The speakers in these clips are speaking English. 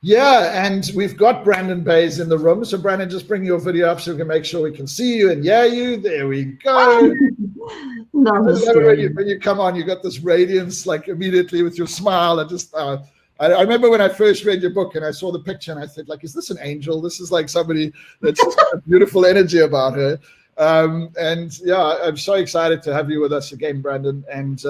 Yeah, and we've got Brandon Bays in the room. So Brandon, just bring your video up so we can make sure we can see you and hear you. There we go. Namaste. When you come on, you got this radiance like immediately with your smile. I remember when I first read your book and I saw the picture and I said, like, is this an angel? This is like somebody that's just got a beautiful energy about her. And yeah, I'm so excited to have you with us again, Brandon. And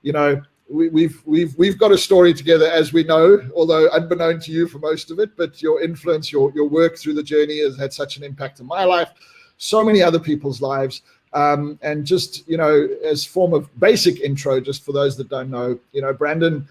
you know, we've got a story together, as we know, although unbeknown to you for most of it. But your influence, your work through the journey has had such an impact on my life, so many other people's lives. And just, you know, as form of basic intro, just for those that don't know, you know, Brandon,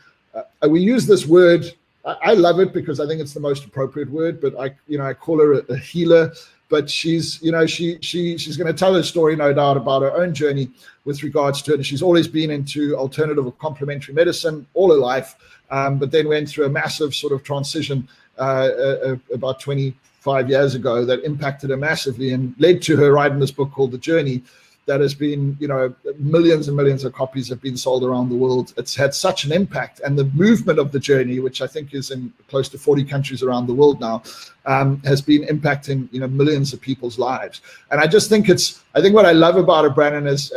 we use this word. I love it because I think it's the most appropriate word. But I call her a healer. But she's, you know, she's going to tell her story, no doubt, about her own journey with regards to it. And she's always been into alternative or complementary medicine all her life, but then went through a massive sort of transition about 25 years ago that impacted her massively and led to her writing this book called The Journey, that has been, you know, millions and millions of copies have been sold around the world. It's had such an impact, and the movement of The Journey, which I think is in close to 40 countries around the world now, has been impacting, you know, millions of people's lives. And I just think I think what I love about it, Brandon, is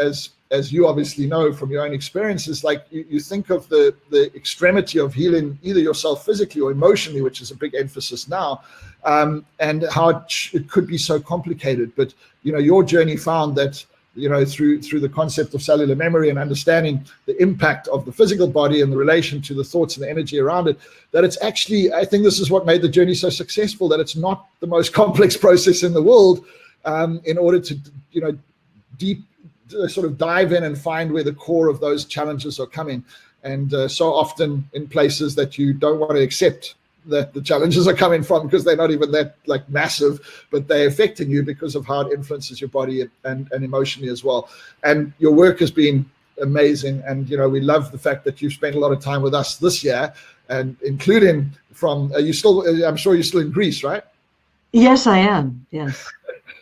as you obviously know from your own experiences, like you think of the extremity of healing either yourself physically or emotionally, which is a big emphasis now, and how it could be so complicated. But, you know, your journey found that, you know, through the concept of cellular memory and understanding the impact of the physical body and the relation to the thoughts and the energy around it, that it's actually, I think this is what made the journey so successful, that it's not the most complex process in the world, in order to, you know, sort of dive in and find where the core of those challenges are coming. And so often in places that you don't want to accept that the challenges are coming from, because they're not even that like massive, but they're affecting you because of how it influences your body and emotionally as well. And your work has been amazing. And, you know, we love the fact that you've spent a lot of time with us this year, and including from, I'm sure you're still in Greece, right? Yes, I am. Yes.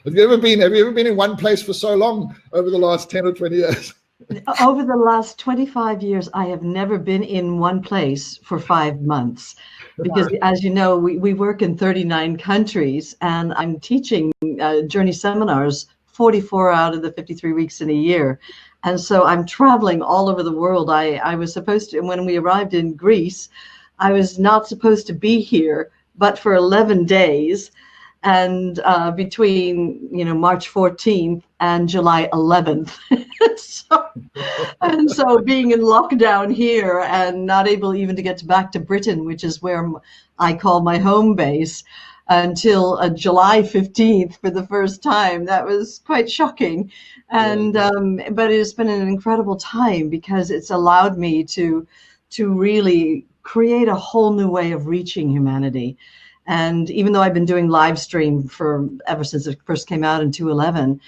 Have you ever been in one place for so long over the last 10 or 20 years? Over the last 25 years, I have never been in one place for 5 months, because as you know, we work in 39 countries, and I'm teaching journey seminars 44 out of the 53 weeks in a year. And so I'm traveling all over the world. I was supposed to, when we arrived in Greece, I was not supposed to be here, but for 11 days. And between, you know, March 14th and July 11th. so being in lockdown here and not able even to get back to Britain, which is where I call my home base, until July 15th for the first time, that was quite shocking. And but it's been an incredible time, because it's allowed me to really create a whole new way of reaching humanity. And even though I've been doing live stream ever since it first came out in 2011,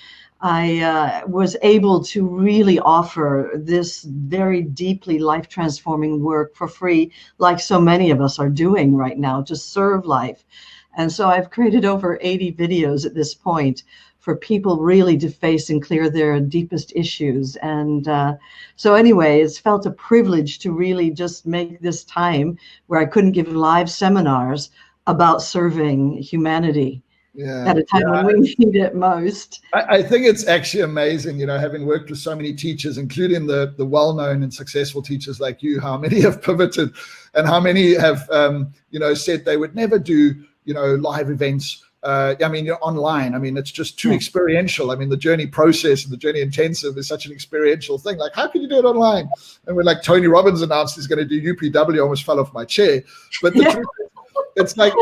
I was able to really offer this very deeply life transforming work for free, like so many of us are doing right now, to serve life. And so I've created over 80 videos at this point for people really to face and clear their deepest issues. And so anyway, it's felt a privilege to really just make this time where I couldn't give live seminars about serving humanity at a time when we need it most. I think it's actually amazing, you know, having worked with so many teachers, including the well-known and successful teachers like you, how many have pivoted and how many have, you know, said they would never do, you know, live events. I mean, you're online. I mean, it's just too experiential. I mean, the journey process and the journey intensive is such an experiential thing. Like, how can you do it online? And when like Tony Robbins announced he's going to do UPW, I almost fell off my chair. But the truth is, it's like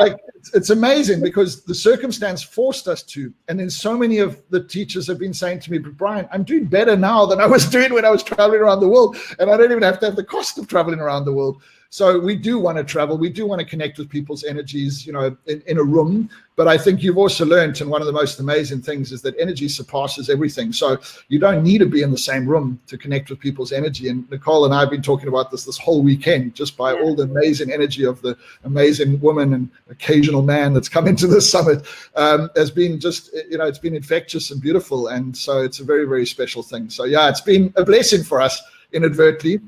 it's amazing, because the circumstance forced us to. And then so many of the teachers have been saying to me, but Brian, I'm doing better now than I was doing when I was traveling around the world. And I don't even have to have the cost of traveling around the world. So we do want to travel. We do want to connect with people's energies, you know, in a room. But I think you've also learned, and one of the most amazing things is that energy surpasses everything. So you don't need to be in the same room to connect with people's energy. And Nicole and I have been talking about this whole weekend, just by all the amazing energy of the amazing woman and occasional man that's come into this summit, has been just, you know, it's been infectious and beautiful. And so it's a very, very special thing. So yeah, it's been a blessing for us inadvertently.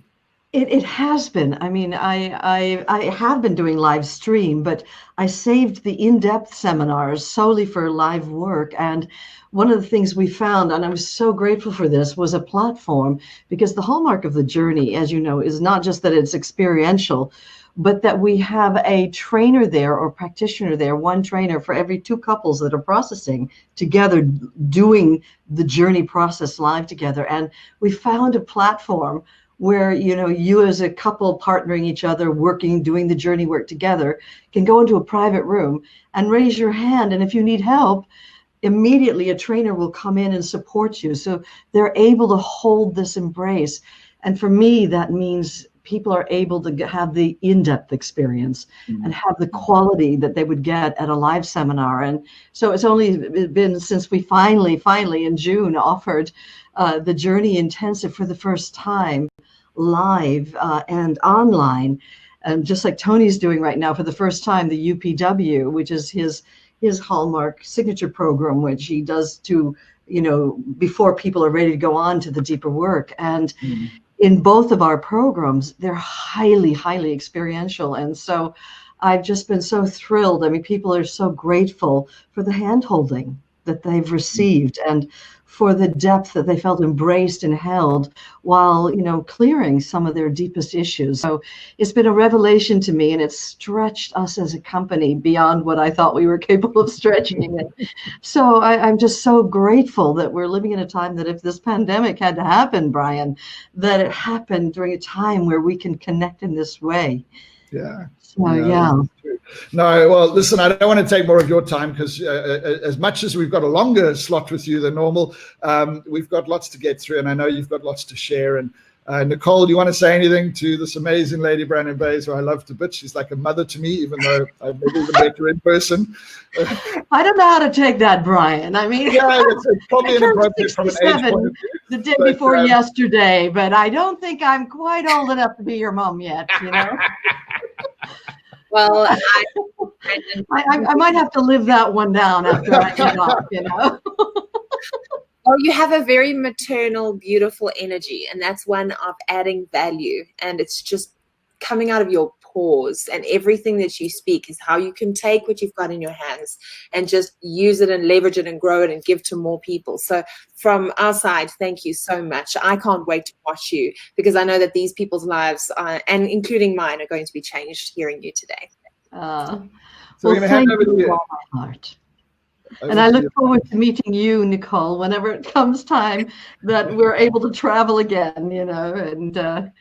It has been. I mean, I have been doing live stream, but I saved the in-depth seminars solely for live work. And one of the things we found, and I'm so grateful for this, was a platform, because the hallmark of the journey, as you know, is not just that it's experiential, but that we have a trainer there or practitioner there, one trainer for every two couples that are processing together, doing the journey process live together. And we found a platform where, you know, you as a couple partnering each other, working, doing the journey work together, can go into a private room and raise your hand. And if you need help, immediately a trainer will come in and support you. So they're able to hold this embrace. And for me, that means people are able to have the in-depth experience and have the quality that they would get at a live seminar. And so it's only been since we finally in June offered the Journey Intensive for the first time, live and online, and just like Tony's doing right now for the first time, the UPW, which is his hallmark signature program, which he does to, you know, before people are ready to go on to the deeper work. And in both of our programs, they're highly experiential. And so I've just been so thrilled. I mean, people are so grateful for the hand-holding that they've received and for the depth that they felt embraced and held while, you know, clearing some of their deepest issues. So it's been a revelation to me, and it's stretched us as a company beyond what I thought we were capable of stretching it. So I'm just so grateful that we're living in a time that if this pandemic had to happen, Brian, that it happened during a time where we can connect in this way. Yeah. So, yeah. No, well, listen, I don't want to take more of your time because as much as we've got a longer slot with you than normal, we've got lots to get through, and I know you've got lots to share. And Nicole, do you want to say anything to this amazing lady, Brandon Bays, who I love to bits? She's like a mother to me, even though I've never even met her in person. I don't know how to take that, Brian. I mean, yeah, it's probably inappropriate from an age point of view. The day before yesterday, but I don't think I'm quite old enough to be your mom yet, you know? Well, I might have to live that one down after I get off, you know? Well, you have a very maternal, beautiful energy, and that's one of adding value. And it's just coming out of your pores, and everything that you speak is how you can take what you've got in your hands and just use it and leverage it and grow it and give to more people. So from our side, thank you so much. I can't wait to watch you, because I know that these people's lives, and including mine, are going to be changed hearing you today. So we're going to hand over to you. My heart. And I look forward to meeting you, Nicole, whenever it comes time that we're able to travel again, you know, and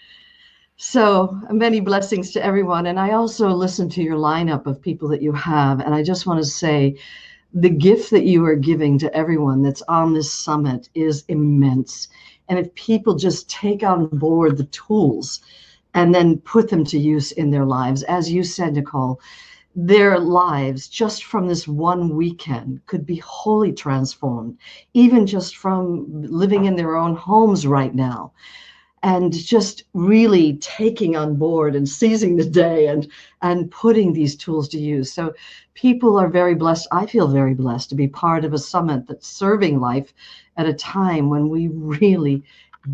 so many blessings to everyone. And I also listen to your lineup of people that you have. And I just want to say the gift that you are giving to everyone that's on this summit is immense. And if people just take on board the tools and then put them to use in their lives, as you said, Nicole, their lives just from this one weekend could be wholly transformed, even just from living in their own homes right now. And just really taking on board and seizing the day and putting these tools to use. So people are very blessed. I feel very blessed to be part of a summit that's serving life at a time when we really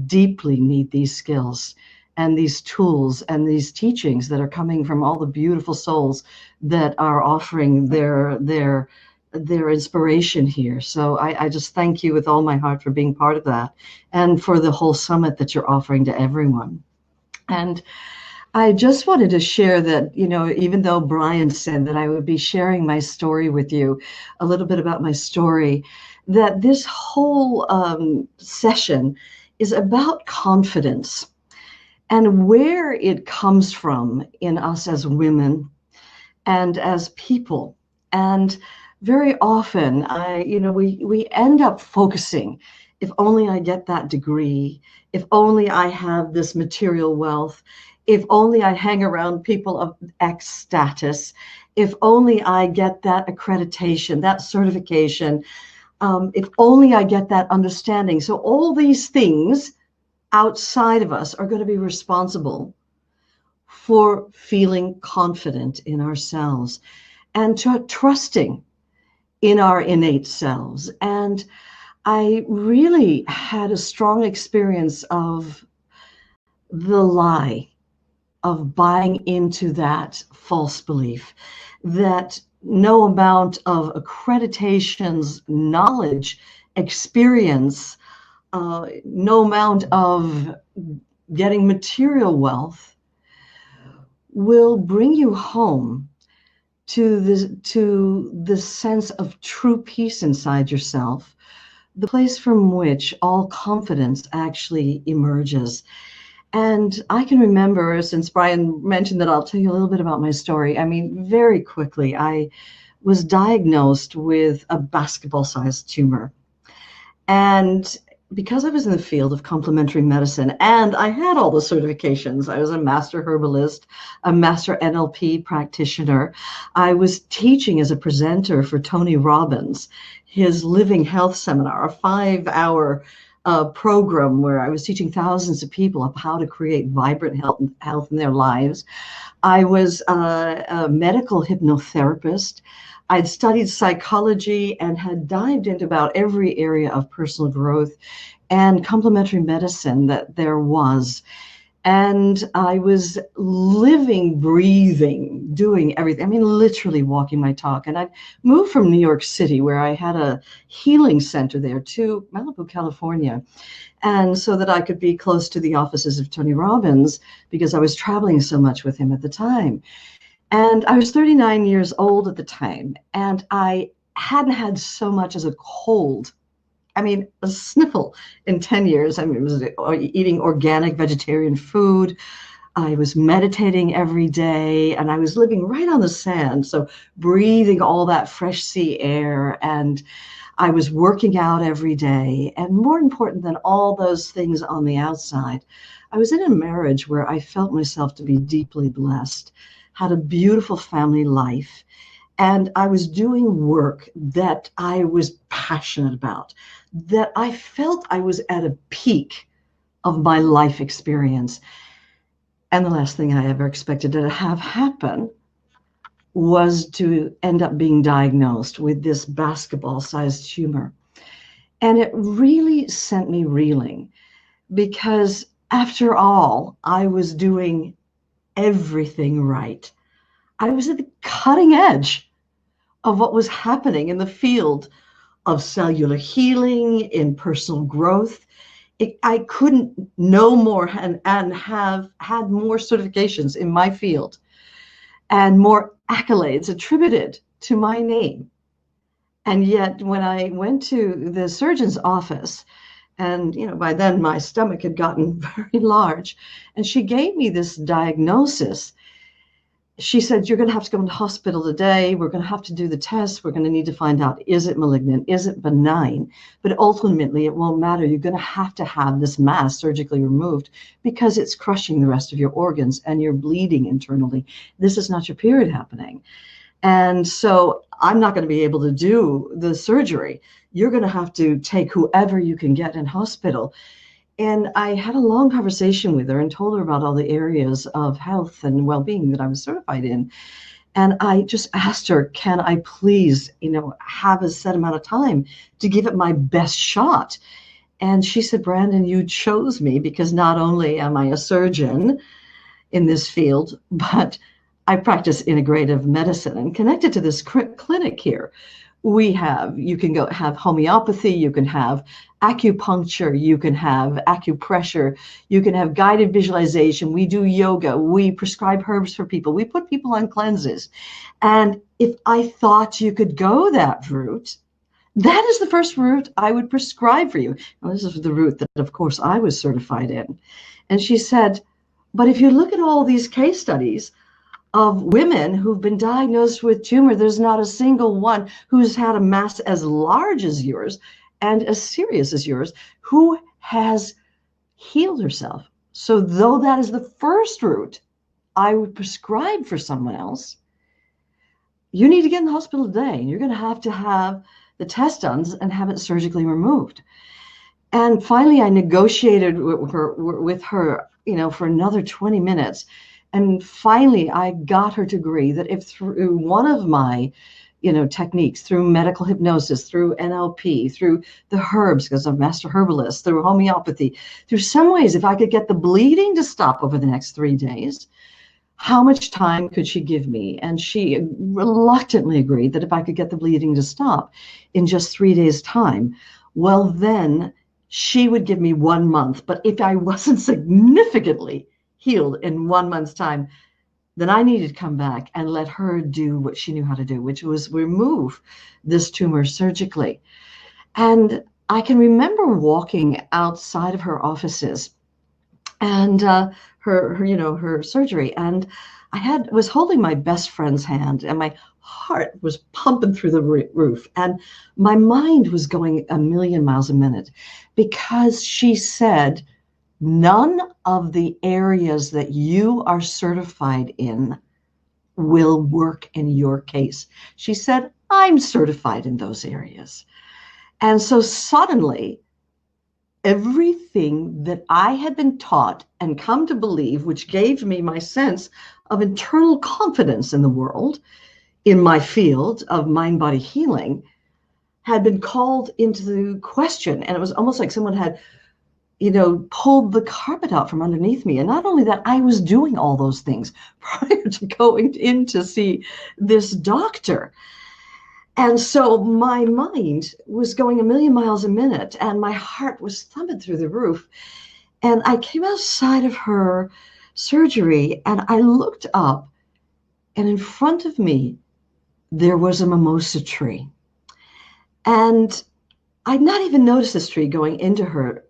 deeply need these skills and these tools and these teachings that are coming from all the beautiful souls that are offering their inspiration here. So I just thank you with all my heart for being part of that and for the whole summit that you're offering to everyone. And I just wanted to share that, you know, even though Brian said that I would be sharing my story with you, a little bit about my story, that this whole session is about confidence and where it comes from in us as women and as people. And very often, we end up focusing, if only I get that degree, if only I have this material wealth, if only I hang around people of X status, if only I get that accreditation, that certification, if only I get that understanding. So all these things outside of us are going to be responsible for feeling confident in ourselves and trusting in our innate selves. And I really had a strong experience of the lie of buying into that false belief that no amount of accreditations, knowledge, experience, no amount of getting material wealth will bring you home to the sense of true peace inside yourself, the place from which all confidence actually emerges. And I can remember, since Brian mentioned that, I'll tell you a little bit about my story. I mean, very quickly, I was diagnosed with a basketball-sized tumor. And because I was in the field of complementary medicine and I had all the certifications, I was a master herbalist, a master NLP practitioner. I was teaching as a presenter for Tony Robbins, his Living Health Seminar, a 5-hour program where I was teaching thousands of people of how to create vibrant health in their lives. I was a medical hypnotherapist. I'd studied psychology and had dived into about every area of personal growth and complementary medicine that there was. And I was living, breathing, doing everything. I mean, literally walking my talk. And I moved from New York City, where I had a healing center there, to Malibu, California. And so that I could be close to the offices of Tony Robbins, because I was traveling so much with him at the time. And I was 39 years old at the time, and I hadn't had so much as a cold. I mean, a sniffle in 10 years. I mean, it was eating organic vegetarian food. I was meditating every day, and I was living right on the sand. So breathing all that fresh sea air, and I was working out every day. And more important than all those things on the outside, I was in a marriage where I felt myself to be deeply blessed, had a beautiful family life, and I was doing work that I was passionate about, that I felt I was at a peak of my life experience. And the last thing I ever expected to have happen was to end up being diagnosed with this basketball-sized tumor. And it really sent me reeling, because after all, I was doing everything right. I was at the cutting edge of what was happening in the field of cellular healing, in personal growth. I couldn't know more and have had more certifications in my field and more accolades attributed to my name. And yet when I went to the surgeon's office, and by then my stomach had gotten very large, and she gave me this diagnosis, she said, "You're going to have to go into hospital today. We're going to have to do the tests. We're going to need to find out, is it malignant? Is it benign? But ultimately, it won't matter. You're going to have this mass surgically removed because it's crushing the rest of your organs and you're bleeding internally. This is not your period happening. And so I'm not going to be able to do the surgery. You're going to have to take whoever you can get in hospital." And I had a long conversation with her and told her about all the areas of health and well-being that I was certified in. And I just asked her, can I please, have a set amount of time to give it my best shot? And she said, "Brandon, you chose me because not only am I a surgeon in this field, but I practice integrative medicine and connected to this clinic here. You can go have homeopathy, you can have acupuncture, you can have acupressure, you can have guided visualization. We do yoga, we prescribe herbs for people, we put people on cleanses. And if I thought you could go that route, that is the first route I would prescribe for you." Now, this is the route that, of course, I was certified in. And she said, "But if you look at all these case studies of women who've been diagnosed with tumor, there's not a single one who's had a mass as large as yours and as serious as yours who has healed herself. So though that is the first route I would prescribe for someone else, you need to get in the hospital today, and you're going to have the test done and have it surgically removed." And finally, I negotiated with her, for another 20 minutes. And finally, I got her to agree that if through one of my techniques, through medical hypnosis, through NLP, through the herbs, because I'm a master herbalist, through homeopathy, through some ways, if I could get the bleeding to stop over the next 3 days, how much time could she give me? And she reluctantly agreed that if I could get the bleeding to stop in just 3 days' time, well, then she would give me 1 month. But if I wasn't significantly healed in 1 month's time, then I needed to come back and let her do what she knew how to do, which was remove this tumor surgically. And I can remember walking outside of her offices and her surgery, and I was holding my best friend's hand, and my heart was pumping through the roof, and my mind was going a million miles a minute, because she said, none of the areas that you are certified in will work in your case. She said, I'm certified in those areas. And so suddenly, everything that I had been taught and come to believe, which gave me my sense of internal confidence in the world, in my field of mind-body healing, had been called into question. And it was almost like someone had, pulled the carpet out from underneath me. And not only that, I was doing all those things prior to going in to see this doctor. And so my mind was going a million miles a minute, and my heart was thumping through the roof. And I came outside of her surgery, and I looked up, and in front of me, there was a mimosa tree. And I'd not even noticed this tree going into her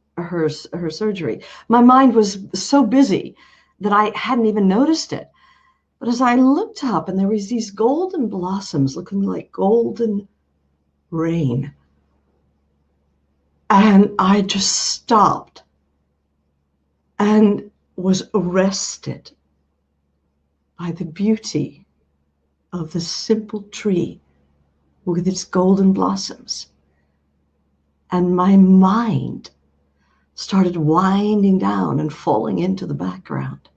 surgery. My mind was so busy that I hadn't even noticed it. But as I looked up, and there was these golden blossoms looking like golden rain, and I just stopped and was arrested by the beauty of the simple tree with its golden blossoms. And my mind started winding down and falling into the background.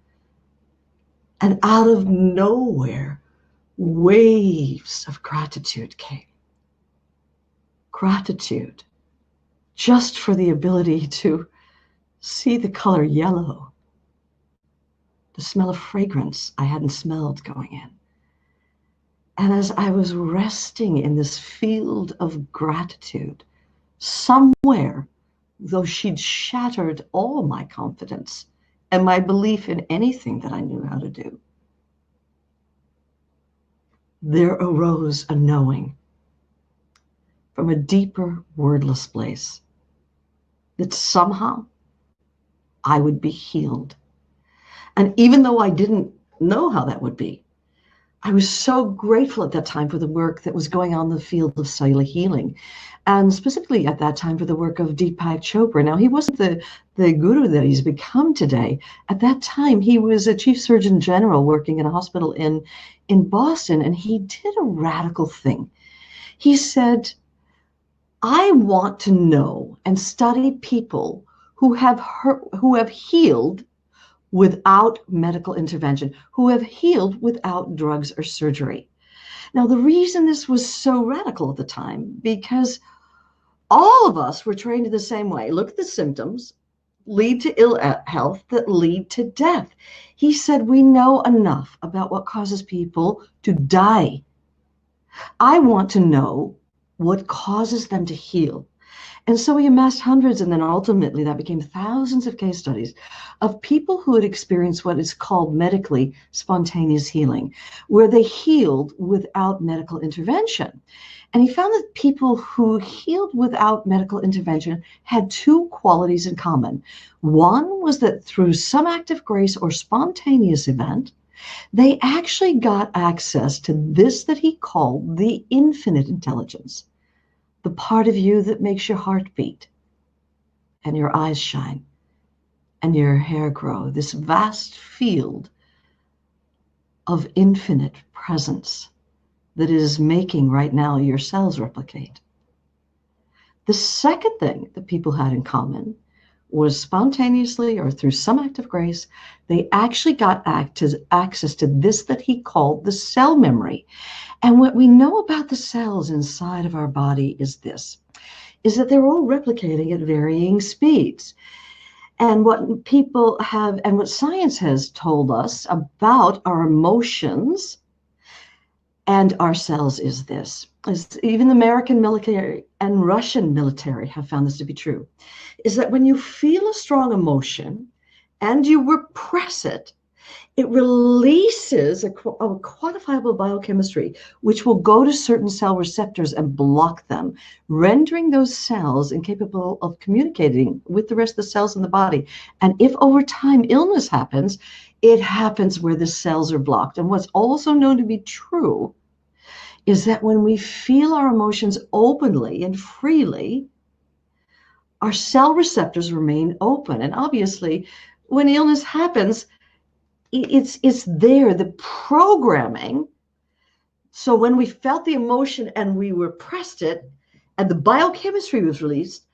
And out of nowhere, waves of gratitude came. Gratitude just for the ability to see the color yellow, the smell of fragrance I hadn't smelled going in. And as I was resting in this field of gratitude, somewhere, though she'd shattered all my confidence and my belief in anything that I knew how to do, there arose a knowing from a deeper, wordless place that somehow I would be healed. And even though I didn't know how that would be, I was so grateful at that time for the work that was going on in the field of cellular healing, and specifically at that time for the work of Deepak Chopra. Now, he wasn't the guru that he's become today. At that time, he was a chief surgeon general working in a hospital in Boston, and he did a radical thing. He said, I want to know and study people who have healed without medical intervention, who have healed without drugs or surgery. Now, the reason this was so radical at the time, because all of us were trained in the same way. Look at the symptoms, lead to ill health that lead to death. He said, we know enough about what causes people to die. I want to know what causes them to heal. And so we amassed hundreds, and then ultimately that became thousands of case studies of people who had experienced what is called medically spontaneous healing, where they healed without medical intervention. And he found that people who healed without medical intervention had two qualities in common. One was that through some act of grace or spontaneous event, they actually got access to this that he called the infinite intelligence, the part of you that makes your heart beat and your eyes shine and your hair grow, this vast field of infinite presence that is making right now your cells replicate. The second thing that people had in common was spontaneously or through some act of grace, they actually got access to this that he called the cell memory. And what we know about the cells inside of our body is this, is that they're all replicating at varying speeds. And what people have, and what science has told us about our emotions and our cells is this, is even the American military and Russian military have found this to be true, is that when you feel a strong emotion and you repress it, it releases a quantifiable biochemistry, which will go to certain cell receptors and block them, rendering those cells incapable of communicating with the rest of the cells in the body. And if over time illness happens, it happens where the cells are blocked. And what's also known to be true is that when we feel our emotions openly and freely, our cell receptors remain open. And obviously, when illness happens, it's there, the programming. So when we felt the emotion and we repressed it and the biochemistry was released,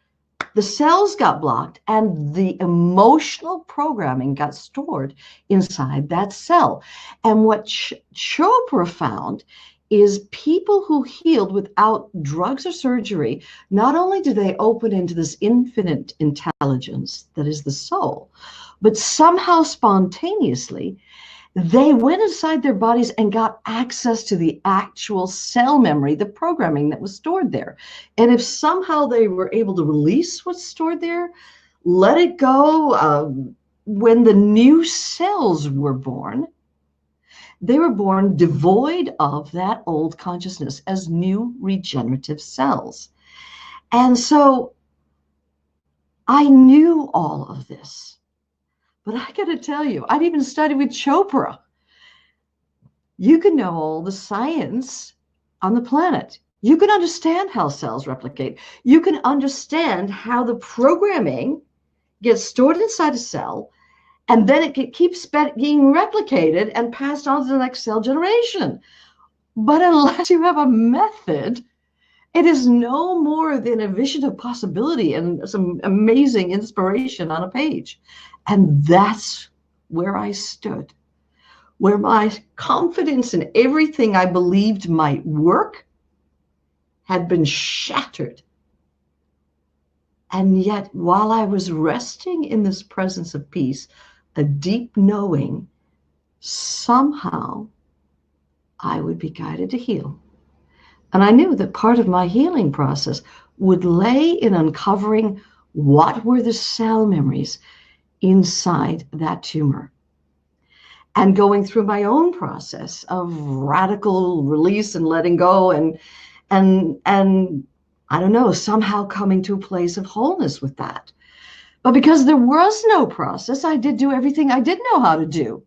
the cells got blocked and the emotional programming got stored inside that cell. And what Chopra found is people who healed without drugs or surgery, not only do they open into this infinite intelligence that is the soul, but somehow spontaneously, they went inside their bodies and got access to the actual cell memory, the programming that was stored there. And if somehow they were able to release what's stored there, let it go, when the new cells were born, they were born devoid of that old consciousness as new regenerative cells. And so I knew all of this. But I got to tell you, I'd even studied with Chopra. You can know all the science on the planet. You can understand how cells replicate. You can understand how the programming gets stored inside a cell, and then it keeps being replicated and passed on to the next cell generation. But unless you have a method, it is no more than a vision of possibility and some amazing inspiration on a page. And that's where I stood, where my confidence in everything I believed might work had been shattered. And yet, while I was resting in this presence of peace, a deep knowing, somehow I would be guided to heal. And I knew that part of my healing process would lay in uncovering what were the cell memories inside that tumor, and going through my own process of radical release and letting go, and I don't know, somehow coming to a place of wholeness with that. But because there was no process, I did do everything I did know how to do,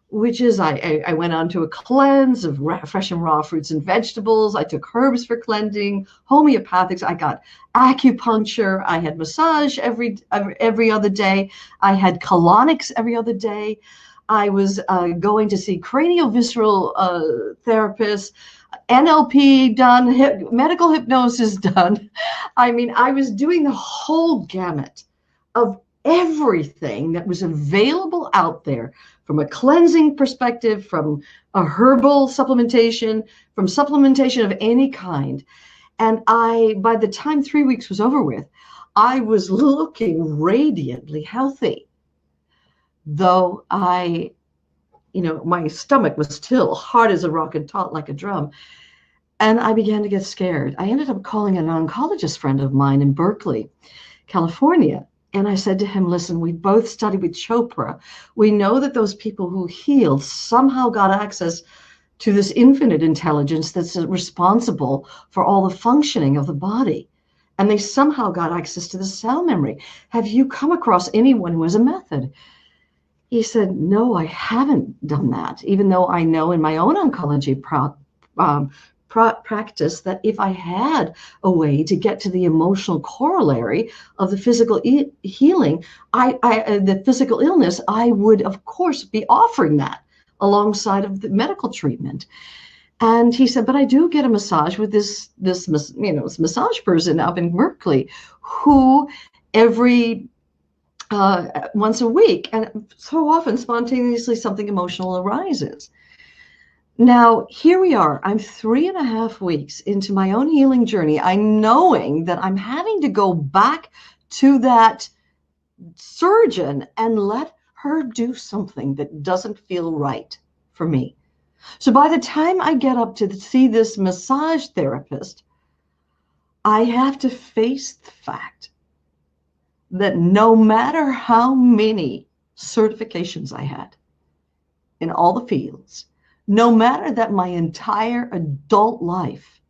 which is I went on to a cleanse of fresh and raw fruits and vegetables. I took herbs for cleansing, homeopathics. I got acupuncture. I had massage every other day. I had colonics every other day. I was going to see craniovisceral therapists, NLP done, medical hypnosis done. I mean, I was doing the whole gamut of everything that was available out there, from a cleansing perspective, from a herbal supplementation, from supplementation of any kind. And by the time 3 weeks was over with, I was looking radiantly healthy. Though my stomach was still hard as a rock and taut like a drum. And I began to get scared. I ended up calling an oncologist friend of mine in Berkeley, California. And I said to him, listen, we both studied with Chopra. We know that those people who healed somehow got access to this infinite intelligence that's responsible for all the functioning of the body. And they somehow got access to the cell memory. Have you come across anyone who has a method? He said, no, I haven't done that, even though I know in my own oncology practice that if I had a way to get to the emotional corollary of the physical healing, the physical illness, I would, of course, be offering that alongside of the medical treatment. And he said, but I do get a massage with this massage person up in Berkeley who every once a week. And so often, spontaneously, something emotional arises. Now, here we are. I'm 3.5 weeks into my own healing journey. I'm knowing that I'm having to go back to that surgeon and let her do something that doesn't feel right for me. So by the time I get up to see this massage therapist, I have to face the fact that no matter how many certifications I had in all the fields, no matter that my entire adult life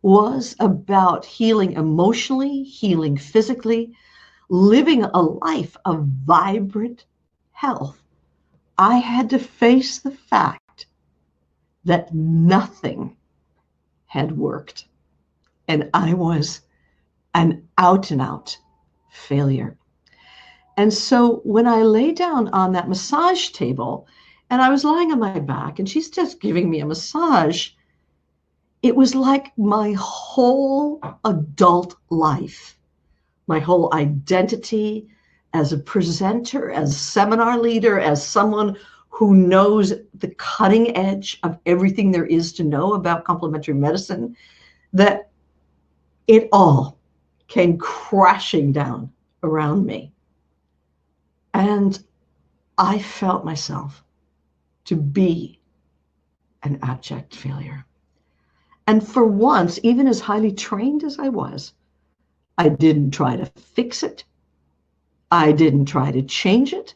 was about healing emotionally, healing physically, living a life of vibrant health, I had to face the fact that nothing had worked. And I was an out and out failure. And so when I lay down on that massage table and I was lying on my back and she's just giving me a massage, it was like my whole adult life, my whole identity as a presenter, as a seminar leader, as someone who knows the cutting edge of everything there is to know about complementary medicine, that it all came crashing down around me. And I felt myself to be an abject failure. And for once, even as highly trained as I was, I didn't try to fix it. I didn't try to change it.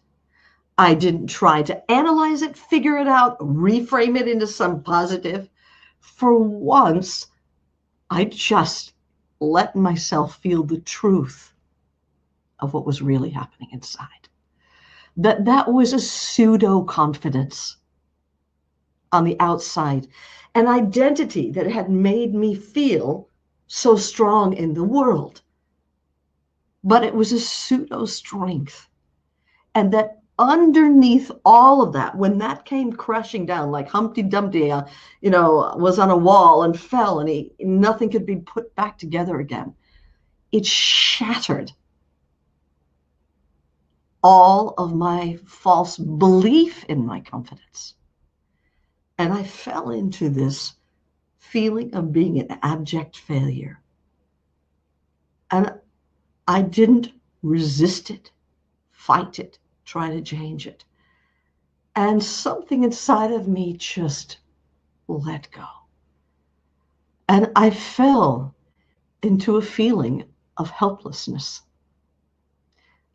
I didn't try to analyze it, figure it out, reframe it into some positive. For once, I just let myself feel the truth of what was really happening inside. That was a pseudo-confidence on the outside, an identity that had made me feel so strong in the world. But it was a pseudo-strength. And that underneath all of that, when that came crashing down, like Humpty Dumpty, was on a wall and fell and nothing could be put back together again, it shattered all of my false belief in my confidence. And I fell into this feeling of being an abject failure. And I didn't resist it, fight it, try to change it. And something inside of me just let go. And I fell into a feeling of helplessness,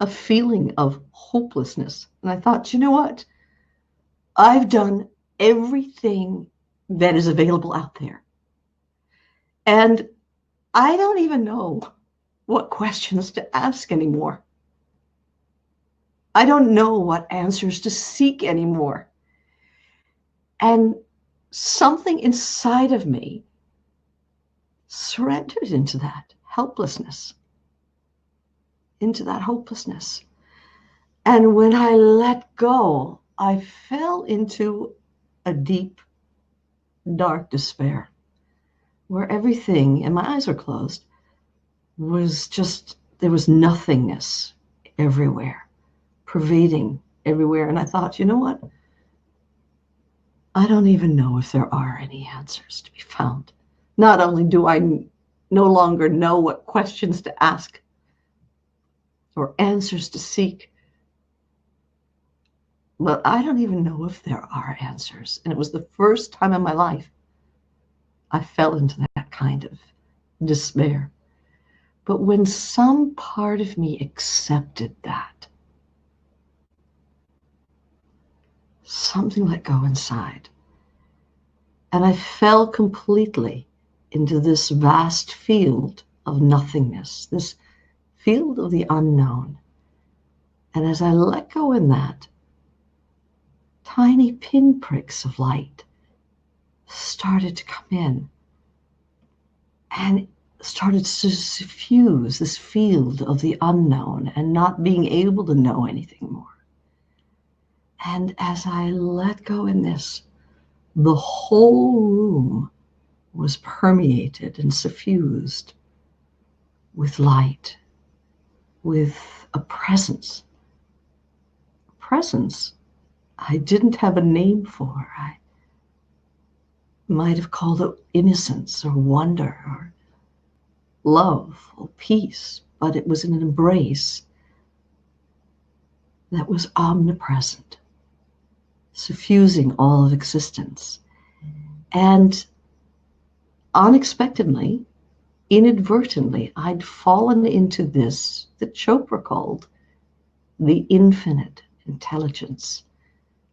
a feeling of hopelessness. And I thought, you know what? I've done everything that is available out there. And I don't even know what questions to ask anymore. I don't know what answers to seek anymore. And something inside of me surrendered into that helplessness, into that hopelessness. And when I let go, I fell into a deep, dark despair where everything, and my eyes were closed, was just, there was nothingness everywhere, pervading everywhere. And I thought, you know what? I don't even know if there are any answers to be found. Not only do I no longer know what questions to ask or answers to seek, but I don't even know if there are answers. And it was the first time in my life I fell into that kind of despair. But when some part of me accepted that, something let go inside. And I fell completely into this vast field of nothingness, this field of the unknown. And as I let go in that, tiny pinpricks of light started to come in and started to suffuse this field of the unknown and not being able to know anything more. And as I let go in this, the whole room was permeated and suffused with light, with a presence presence I didn't have a name for. I might have called it innocence or wonder or love or peace, but it was an embrace that was omnipresent, suffusing all of existence. And unexpectedly, inadvertently, I'd fallen into this that Chopra called the infinite intelligence,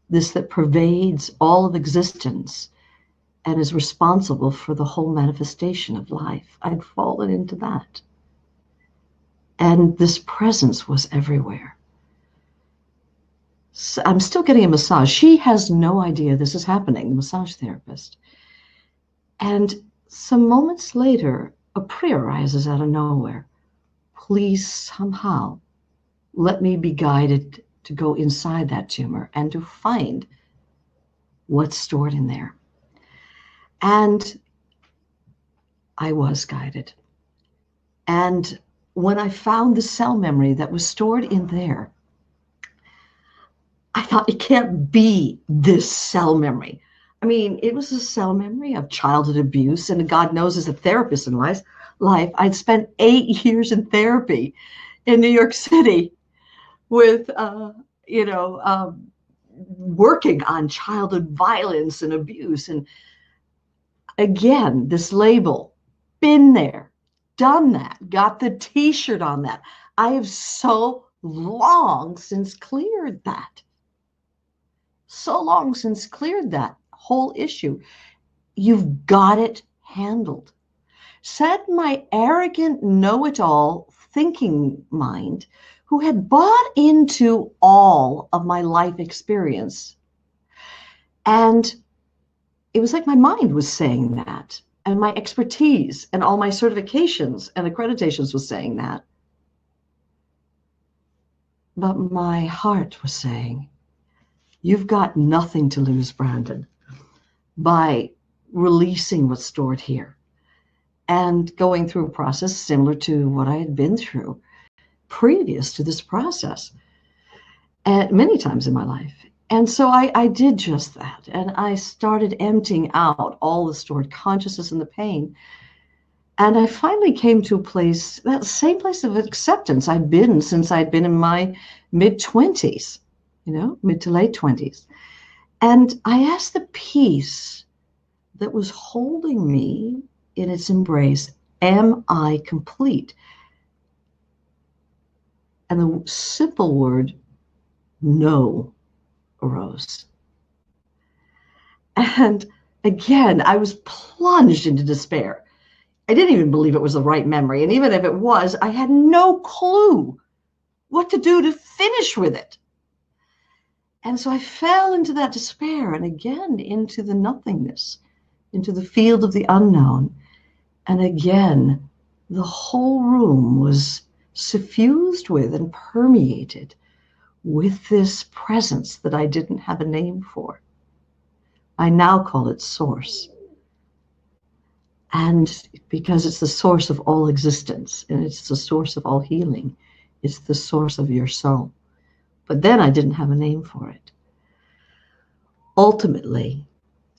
this that pervades all of existence and is responsible for the whole manifestation of life. I'd fallen into that. And this presence was everywhere. So I'm still getting a massage. She has no idea this is happening, the massage therapist. And some moments later, a prayer rises out of nowhere. Please somehow let me be guided to go inside that tumor and to find what's stored in there. And I was guided. And when I found the cell memory that was stored in there, I thought, it can't be this cell memory. I mean, it was a cell memory of childhood abuse, and God knows, as a therapist in life, I'd spent 8 years in therapy in New York City with, working on childhood violence and abuse. And again, this label, been there, done that, got the t-shirt on that. I have so long since cleared that. So long since cleared that whole issue. You've got it handled. Said my arrogant know-it-all thinking mind, who had bought into all of my life experience. And it was like my mind was saying that, and my expertise and all my certifications and accreditations was saying that. But my heart was saying, you've got nothing to lose, Brandon, by releasing what's stored here and going through a process similar to what I had been through previous to this process at many times in my life. And so I did just that. And I started emptying out all the stored consciousness and the pain. And I finally came to a place, that same place of acceptance I'd been since I'd been in my mid-20s, mid to late 20s. And I asked the peace that was holding me in its embrace, am I complete? And the simple word, no, arose. And again, I was plunged into despair. I didn't even believe it was the right memory. And even if it was, I had no clue what to do to finish with it. And so I fell into that despair, and again into the nothingness, into the field of the unknown. And again, the whole room was suffused with and permeated with this presence that I didn't have a name for. I now call it Source. And because it's the source of all existence, and it's the source of all healing, it's the source of your soul. But then I didn't have a name for it. Ultimately,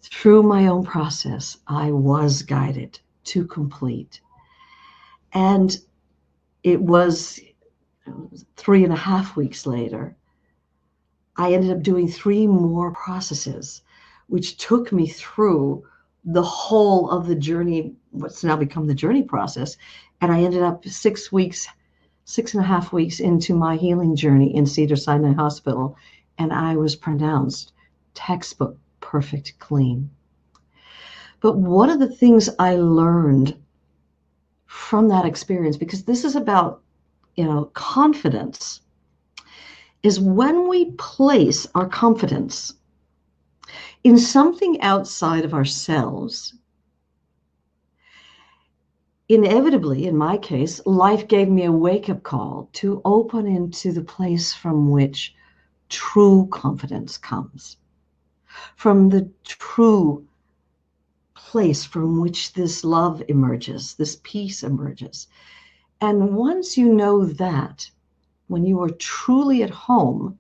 through my own process, I was guided to complete. And it was 3.5 weeks later, I ended up doing 3 more processes, which took me through the whole of the journey, what's now become the journey process. And I ended up 6.5 weeks into my healing journey in Cedars-Sinai Hospital, and I was pronounced textbook perfect clean. But one of the things I learned from that experience, because this is about, confidence, is when we place our confidence in something outside of ourselves, inevitably, in my case, life gave me a wake-up call to open into the place from which true confidence comes, from the true place from which this love emerges, this peace emerges. And once you know that, when you are truly at home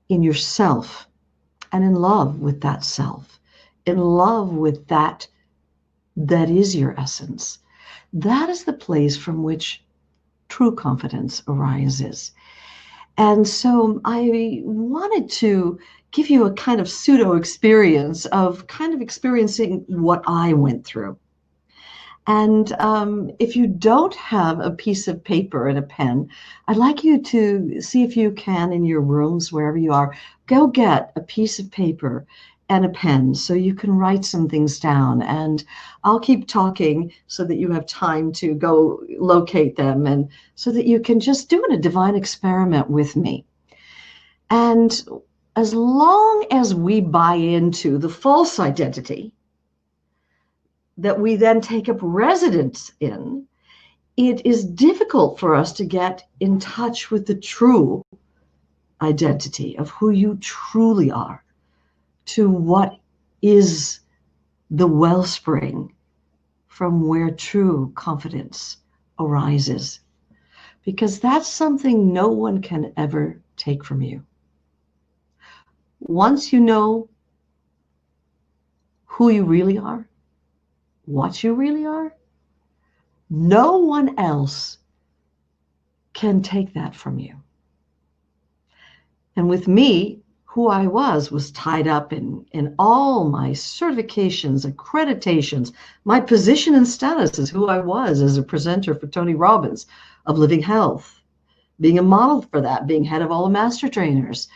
in yourself and in love with that self, in love with that is your essence, that is the place from which true confidence arises. And so I wanted to give you a kind of pseudo experience of kind of experiencing what I went through. And if you don't have a piece of paper and a pen, I'd like you to see if you can, in your rooms, wherever you are, go get a piece of paper and a pen so you can write some things down. And I'll keep talking so that you have time to go locate them, and so that you can just do a divine experiment with me. And as long as we buy into the false identity that we then take up residence in, it is difficult for us to get in touch with the true identity of who you truly are, to what is the wellspring from where true confidence arises. Because that's something no one can ever take from you. Once you know who you really are, what you really are, no one else can take that from you. And with me, who I was tied up in all my certifications, accreditations, my position and status as who I was as a presenter for Tony Robbins of Living Health, being a model for that, being head of all the master trainers,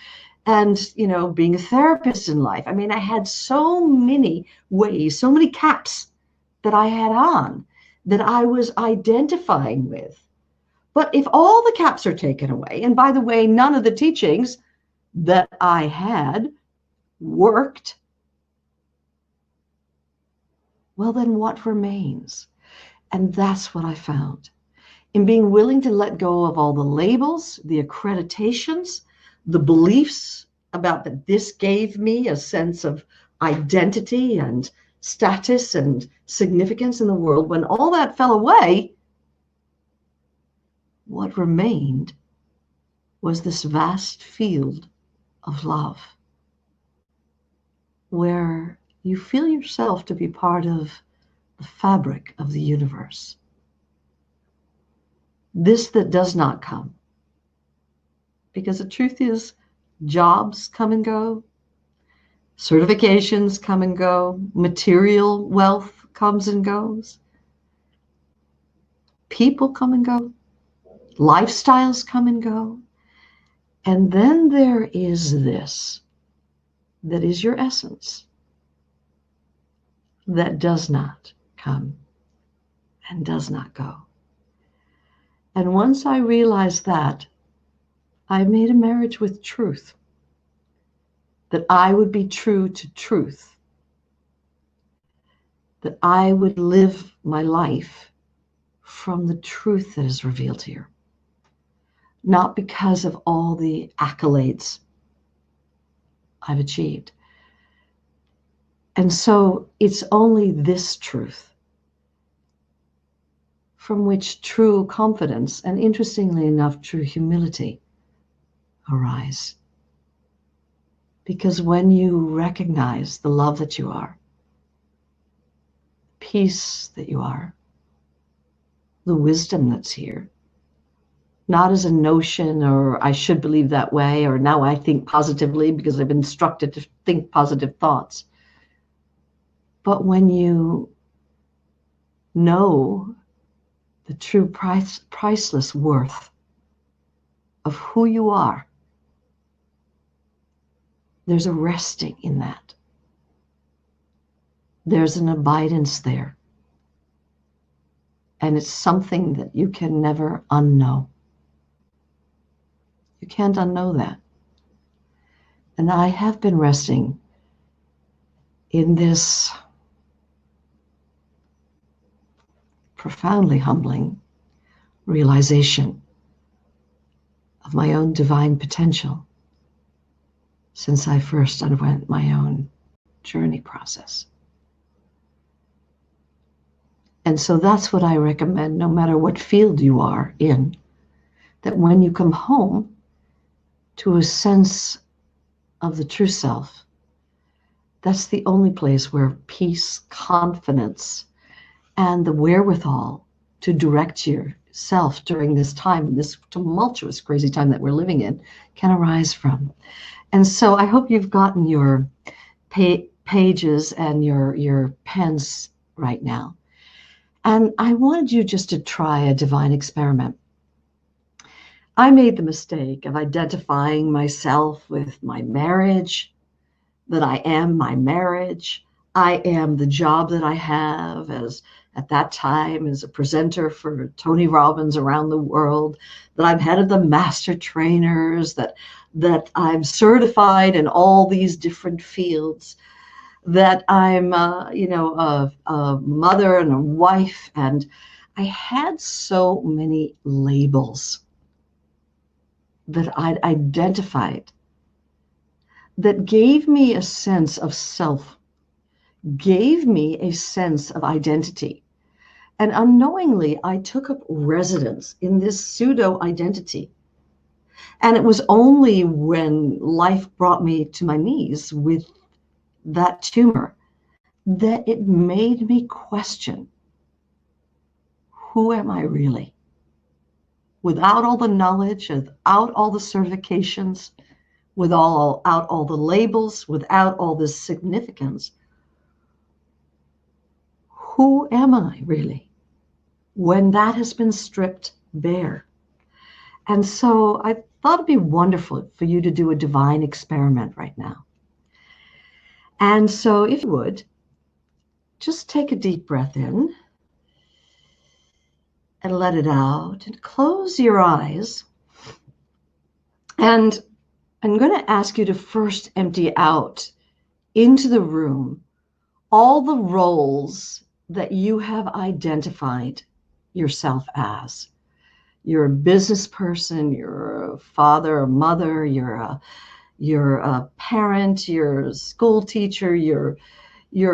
and, you know, being a therapist in life. I mean, I had so many ways, so many caps that I had on that I was identifying with. But if all the caps are taken away, and by the way, none of the teachings that I had worked, well, then what remains? And that's what I found. In being willing to let go of all the labels, the accreditations, the beliefs about that this gave me a sense of identity and status and significance in the world, when all that fell away, what remained was this vast field of love, where you feel yourself to be part of the fabric of the universe. This that does not come. Because the truth is, jobs come and go, certifications come and go, material wealth comes and goes, people come and go, lifestyles come and go. And then there is this, that is your essence, that does not come and does not go. And once I realized that, I made a marriage with truth, that I would be true to truth, that I would live my life from the truth that is revealed here, not because of all the accolades I've achieved. And so it's only this truth from which true confidence, and interestingly enough, true humility, arise. Because when you recognize the love that you are, peace that you are, the wisdom that's here, not as a notion or I should believe that way, or now I think positively because I've been instructed to think positive thoughts. But when you know the true priceless worth of who you are, there's a resting in that. There's an abidance there. And it's something that you can never unknow. You can't unknow that. And I have been resting in this profoundly humbling realization of my own divine potential since I first underwent my own journey process. And so that's what I recommend, no matter what field you are in, that when you come home to a sense of the true self, that's the only place where peace, confidence, and the wherewithal to direct yourself during this time, this tumultuous, crazy time that we're living in, can arise from. And so I hope you've gotten your pages and your pens right now. And I wanted you just to try a divine experiment. I made the mistake of identifying myself with my marriage, that I am my marriage. I am the job that I have as at that time as a presenter for Tony Robbins around the world, that I'm head of the master trainers, that I'm certified in all these different fields, that I'm a mother and a wife, and I had so many labels that I'd identified that gave me a sense of self, gave me a sense of identity. And unknowingly, I took up residence in this pseudo-identity. And it was only when life brought me to my knees with that tumor that it made me question, who am I really? Without all the knowledge, without all the certifications, without all the labels, without all this significance, who am I really when that has been stripped bare? And so I thought it'd be wonderful for you to do a divine experiment right now. And so if you would, just take a deep breath in and let it out and close your eyes. And I'm going to ask you to first empty out into the room all the roles that you have identified yourself as. You're a business person, you're a father or mother, you're a parent, you're a school teacher, you're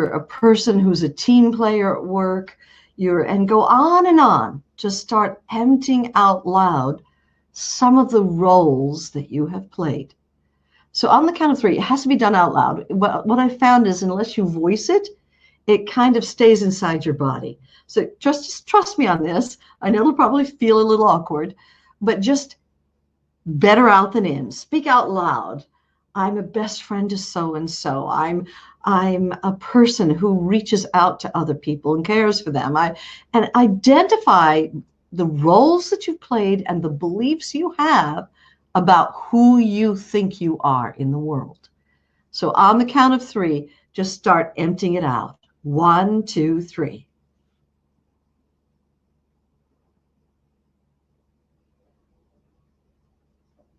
a person who's a team player at work, and go on and on. Just start emptying out loud some of the roles that you have played. So on the count of 3, it has to be done out loud. What I found is unless you voice it, it kind of stays inside your body. So just trust me on this. I know it'll probably feel a little awkward, but just better out than in. Speak out loud. I'm a best friend to so-and-so. I'm a person who reaches out to other people and cares for them. And identify the roles that you've played and the beliefs you have about who you think you are in the world. So on the count of 3, just start emptying it out. 1, 2, 3.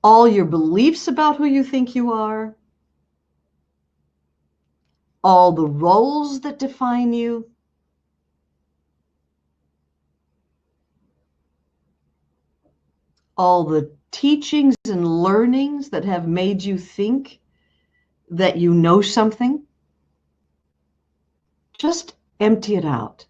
All your beliefs about who you think you are, all the roles that define you, all the teachings and learnings that have made you think that you know something. Just empty it out.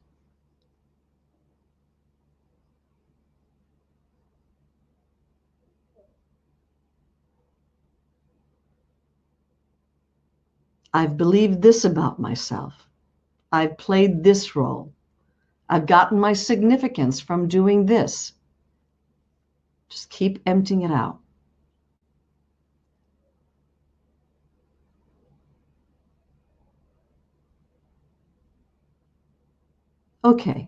I've believed this about myself. I've played this role. I've gotten my significance from doing this. Just keep emptying it out. Okay.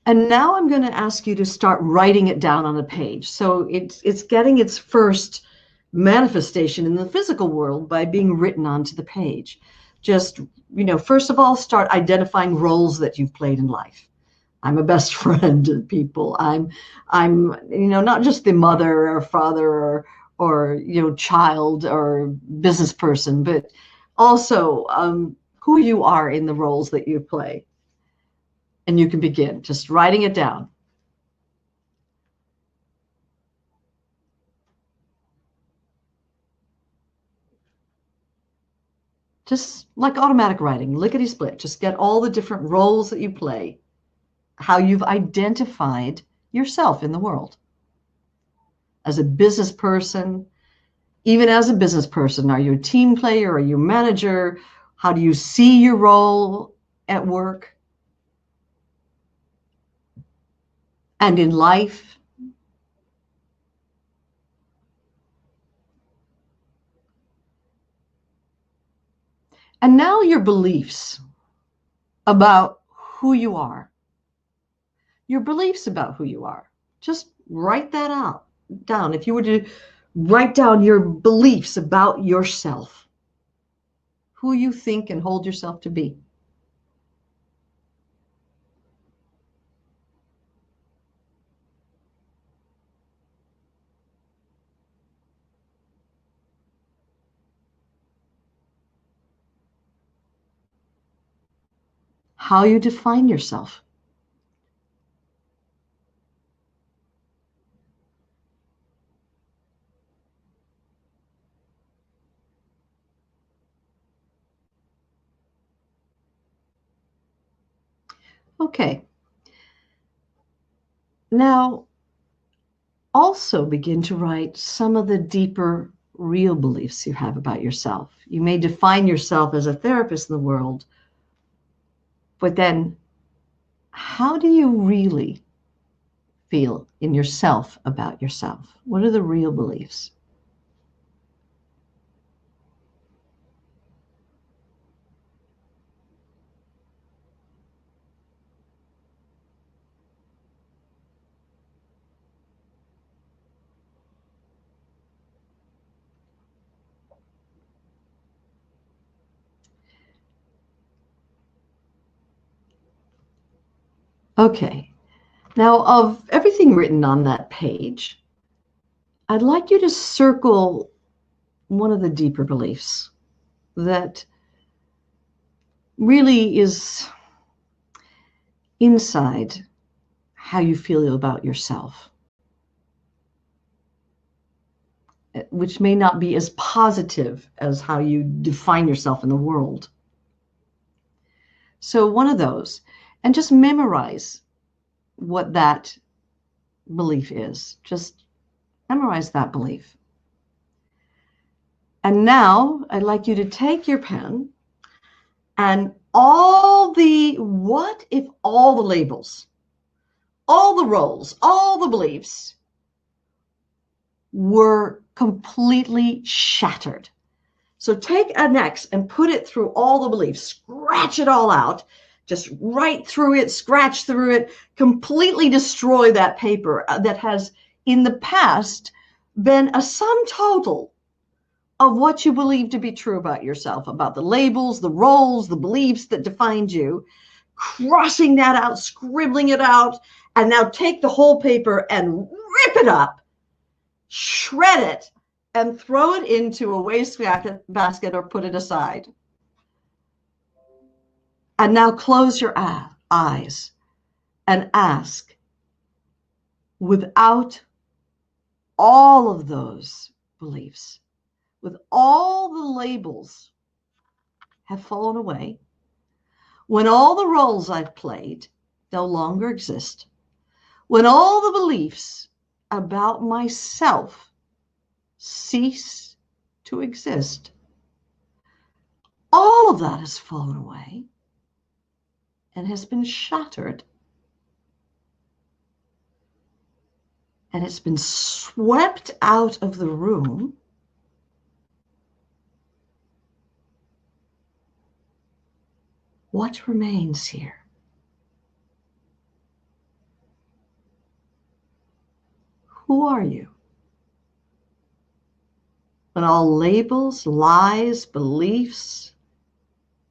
And now I'm going to ask you to start writing it down on a page. So it's getting its first manifestation in the physical world by being written onto the page. Just, first of all, start identifying roles that you've played in life. I'm a best friend to people. I'm not just the mother or father or child or business person, but also who you are in the roles that you play. And you can begin just writing it down. Just like automatic writing, lickety split. Just get all the different roles that you play, how you've identified yourself in the world. As a business person, Even as a business person, are you a team player? Are you a manager? How do you see your role at work and in life? And now your beliefs about who you are. Your beliefs about who you are. Just write that down. If you were to write down your beliefs about yourself, who you think and hold yourself to be. How you define yourself. Okay. Now, also begin to write some of the deeper, real beliefs you have about yourself. You may define yourself as a therapist in the world, but then how do you really feel in yourself about yourself? What are the real beliefs? Okay. Now, of everything written on that page, I'd like you to circle one of the deeper beliefs that really is inside how you feel about yourself, which may not be as positive as how you define yourself in the world. So one of those, and just memorize what that belief is. Just memorize that belief. And now I'd like you to take your pen and what if all the labels, all the roles, all the beliefs were completely shattered. So take an X and put it through all the beliefs, scratch it all out, just write through it, scratch through it, completely destroy that paper that has in the past been a sum total of what you believe to be true about yourself, about the labels, the roles, the beliefs that defined you, crossing that out, scribbling it out, and now take the whole paper and rip it up, shred it, and throw it into a wastebasket or put it aside. And now close your eyes and ask, without all of those beliefs, with all the labels have fallen away, when all the roles I've played no longer exist, when all the beliefs about myself cease to exist, all of that has fallen away and has been shattered, and it's been swept out of the room. What remains here? Who are you? When all labels, lies, beliefs,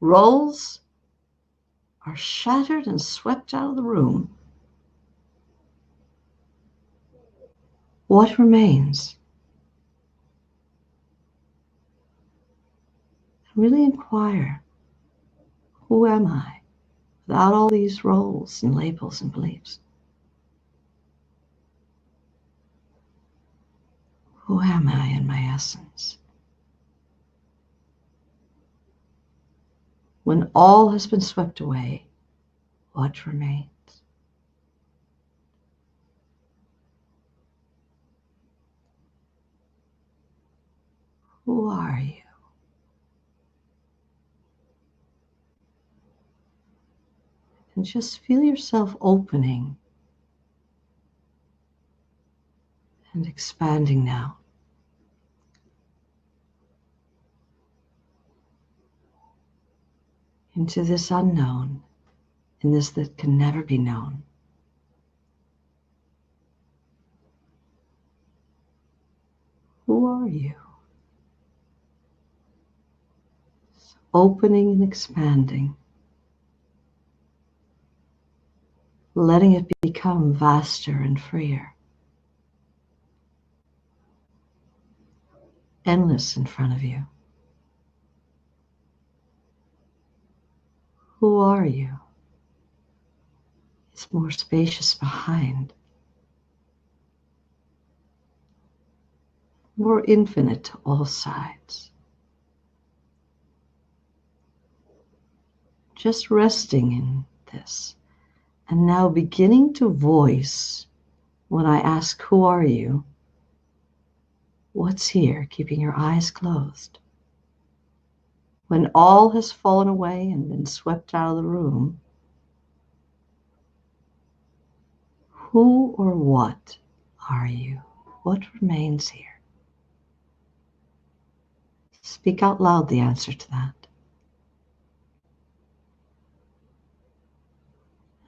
roles are shattered and swept out of the room, what remains? Really inquire, who am I without all these roles and labels and beliefs? Who am I in my essence? When all has been swept away, what remains? Who are you? And just feel yourself opening and expanding now. Into this unknown, in this that can never be known. Who are you? Opening and expanding, letting it become vaster and freer, endless in front of you. Who are you? It's more spacious behind, more infinite to all sides. Just resting in this, and now beginning to voice when I ask, who are you? What's here, keeping your eyes closed? When all has fallen away and been swept out of the room, who or what are you? What remains here? Speak out loud the answer to that.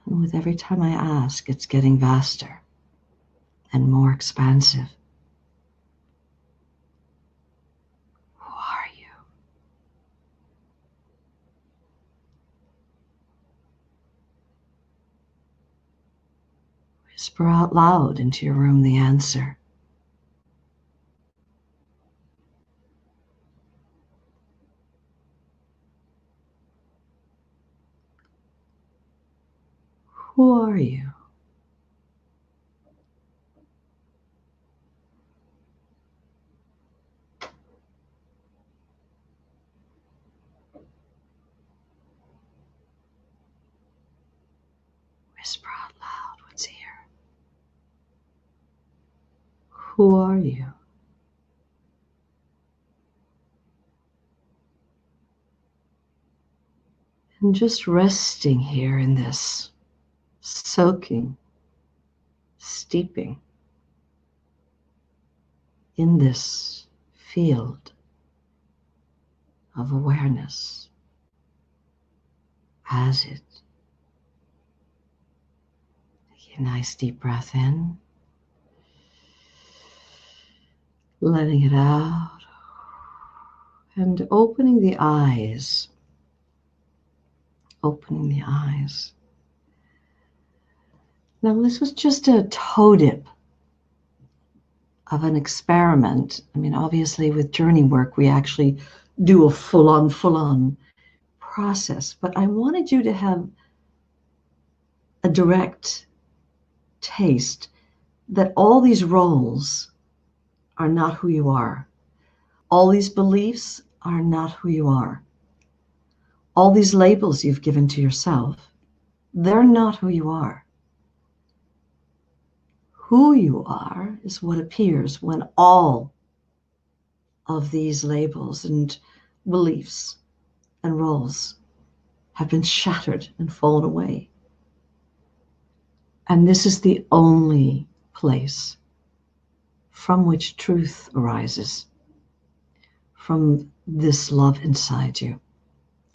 And with every time I ask, it's getting vaster and more expansive. Who are you? Whisper out loud into your room the answer. Who are you? Whisper out loud what's here. Who are you? And just resting here in this, soaking, steeping in this field of awareness as it. Take a nice deep breath in, letting it out, and opening the eyes. Opening the eyes. Now, this was just a toe dip of an experiment. I mean, obviously with journey work, we actually do a full-on process, but I wanted you to have a direct taste that all these roles are not who you are. All these beliefs are not who you are. All these labels you've given to yourself, they're not who you are. Who you are is what appears when all of these labels and beliefs and roles have been shattered and fallen away. And this is the only place from which truth arises, from this love inside you,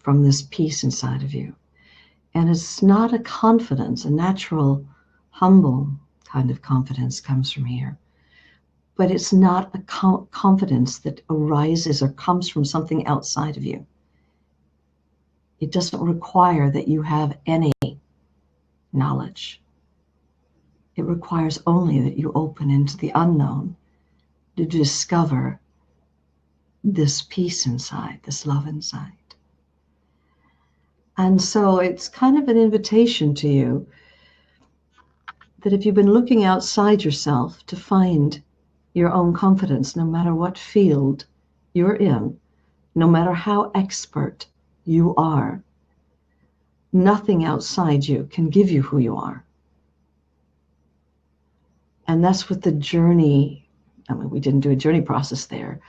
from this peace inside of you. And it's not a confidence, a natural, humble kind of confidence comes from here. But it's not a confidence that arises or comes from something outside of you. It doesn't require that you have any knowledge. It requires only that you open into the unknown to discover this peace inside, this love inside. And so it's kind of an invitation to you that if you've been looking outside yourself to find your own confidence, no matter what field you're in, no matter how expert you are, nothing outside you can give you who you are. And that's what the journey, I mean, we didn't do a journey process there,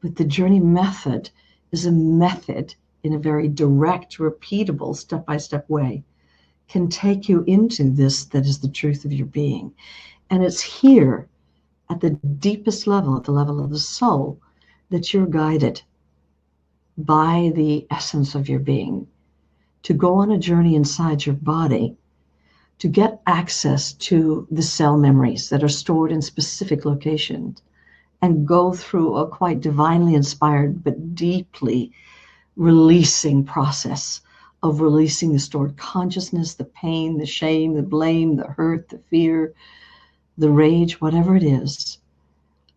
But the journey method is a method in a very direct, repeatable, step-by-step way, can take you into this that is the truth of your being. And it's here at the deepest level, at the level of the soul, that you're guided by the essence of your being to go on a journey inside your body to get access to the cell memories that are stored in specific locations and go through a quite divinely inspired but deeply releasing process of releasing the stored consciousness, the pain, the shame, the blame, the hurt, the fear, the rage, whatever it is,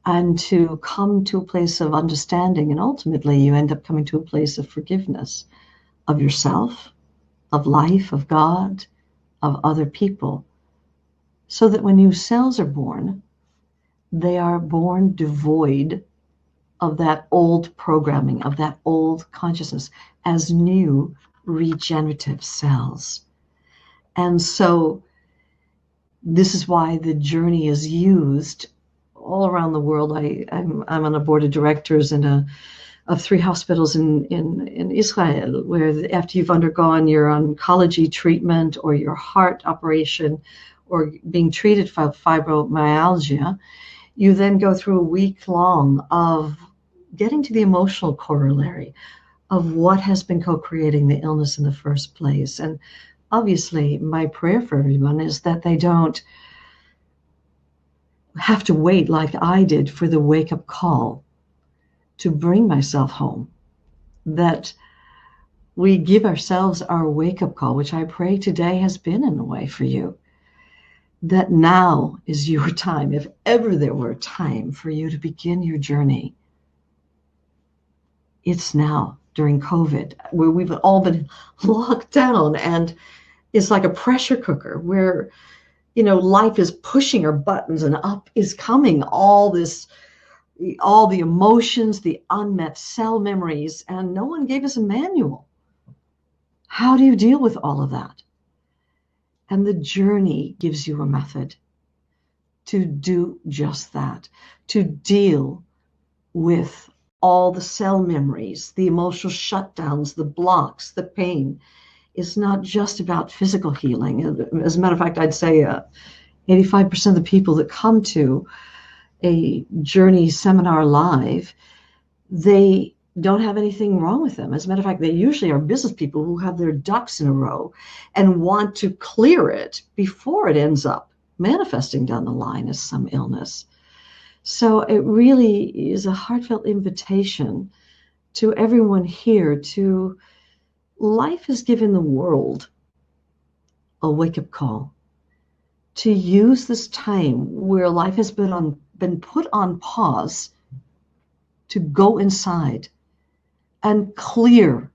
and to come to a place of understanding. And ultimately, you end up coming to a place of forgiveness of yourself, of life, of God, of other people, so that when new cells are born, they are born devoid of that old programming, of that old consciousness, as new regenerative cells. And so this is why the journey is used all around the world. I'm on a board of directors of 3 hospitals in Israel, where after you've undergone your oncology treatment or your heart operation or being treated for fibromyalgia, you then go through a week long of getting to the emotional corollary of what has been co-creating the illness in the first place. And obviously, my prayer for everyone is that they don't have to wait like I did for the wake-up call to bring myself home, that we give ourselves our wake-up call, which I pray today has been in a way for you, that now is your time. If ever there were a time for you to begin your journey, it's now, during COVID, where we've all been locked down, and it's like a pressure cooker where, life is pushing our buttons and up is coming all the emotions, the unmet cell memories, and no one gave us a manual. How do you deal with all of that? And the journey gives you a method to do just that, to deal with all the cell memories, the emotional shutdowns, the blocks, the pain. It's not just about physical healing. As a matter of fact, I'd say 85% of the people that come to a journey seminar live, they don't have anything wrong with them. As a matter of fact, they usually are business people who have their ducks in a row and want to clear it before it ends up manifesting down the line as some illness. So it really is a heartfelt invitation to everyone here to, life has given the world a wake-up call to use this time where life has been put on pause to go inside and clear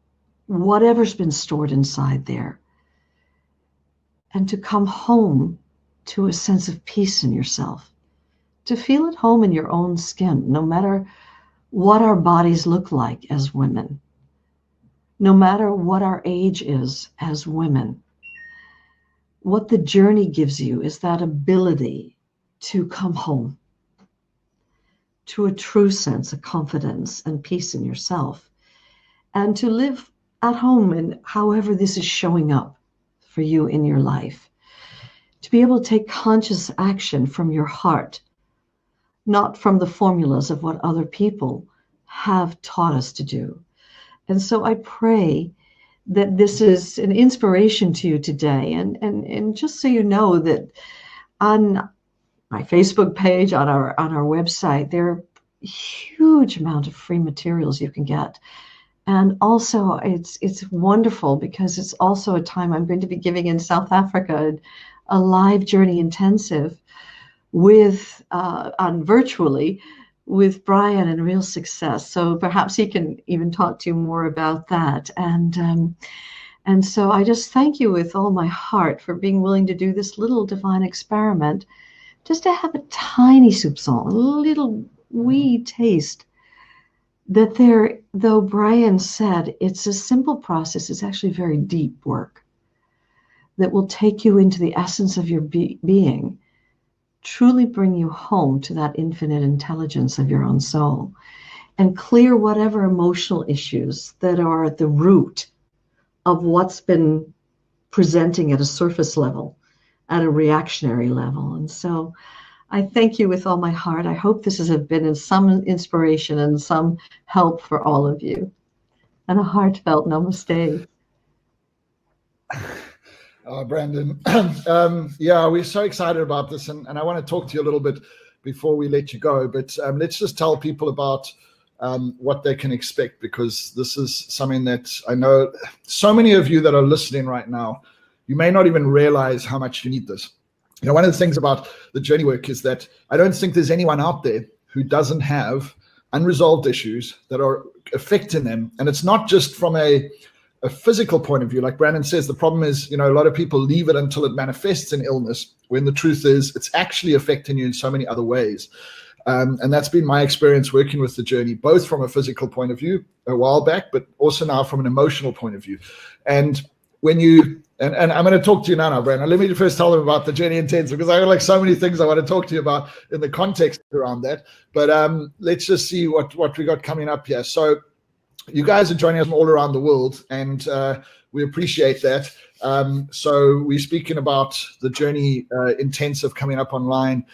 whatever's been stored inside there, and to come home to a sense of peace in yourself, to feel at home in your own skin, no matter what our bodies look like as women, no matter what our age is as women. What the journey gives you is that ability to come home to a true sense of confidence and peace in yourself, and to live at home in however this is showing up for you in your life, to be able to take conscious action from your heart, not from the formulas of what other people have taught us to do. And so I pray that this is an inspiration to you today. And just so you know that on my Facebook page, on our website, there are a huge amount of free materials you can get. And also it's wonderful because it's also a time I'm going to be giving in South Africa a live journey intensive with on virtually with Brian and Real Success. So perhaps he can even talk to you more about that. And so I just thank you with all my heart for being willing to do this little divine experiment, just to have a tiny soupçon, a little wee taste that there, though Brian said it's a simple process, it's actually very deep work that will take you into the essence of your being, truly bring you home to that infinite intelligence of your own soul. and clear whatever emotional issues that are at the root of what's been presenting at a surface level, at a reactionary level. And so I thank you with all my heart. I hope this has been some inspiration and some help for all of you. And a heartfelt namaste. Brandon, yeah, we're so excited about this, and I want to talk to you a little bit before we let you go, but let's just tell people about what they can expect, because this is something that I know so many of you that are listening right now, you may not even realize how much you need this. You know, one of the things about the journey work is that I don't think there's anyone out there who doesn't have unresolved issues that are affecting them. And it's not just from a physical point of view. Like Brandon says, the problem is, you know, a lot of people leave it until it manifests in illness, when the truth is it's actually affecting you in so many other ways. And that's been my experience working with the journey, both from a physical point of view a while back, but also now from an emotional point of view. And when you, and I'm going to talk to you now, Brandon. Let me first tell them about the journey intensive, because I have like so many things I want to talk to you about in the context around that. But let's just see what we got coming up here. So you guys are joining us from all around the world, and we appreciate that. So we're speaking about the journey intensive coming up online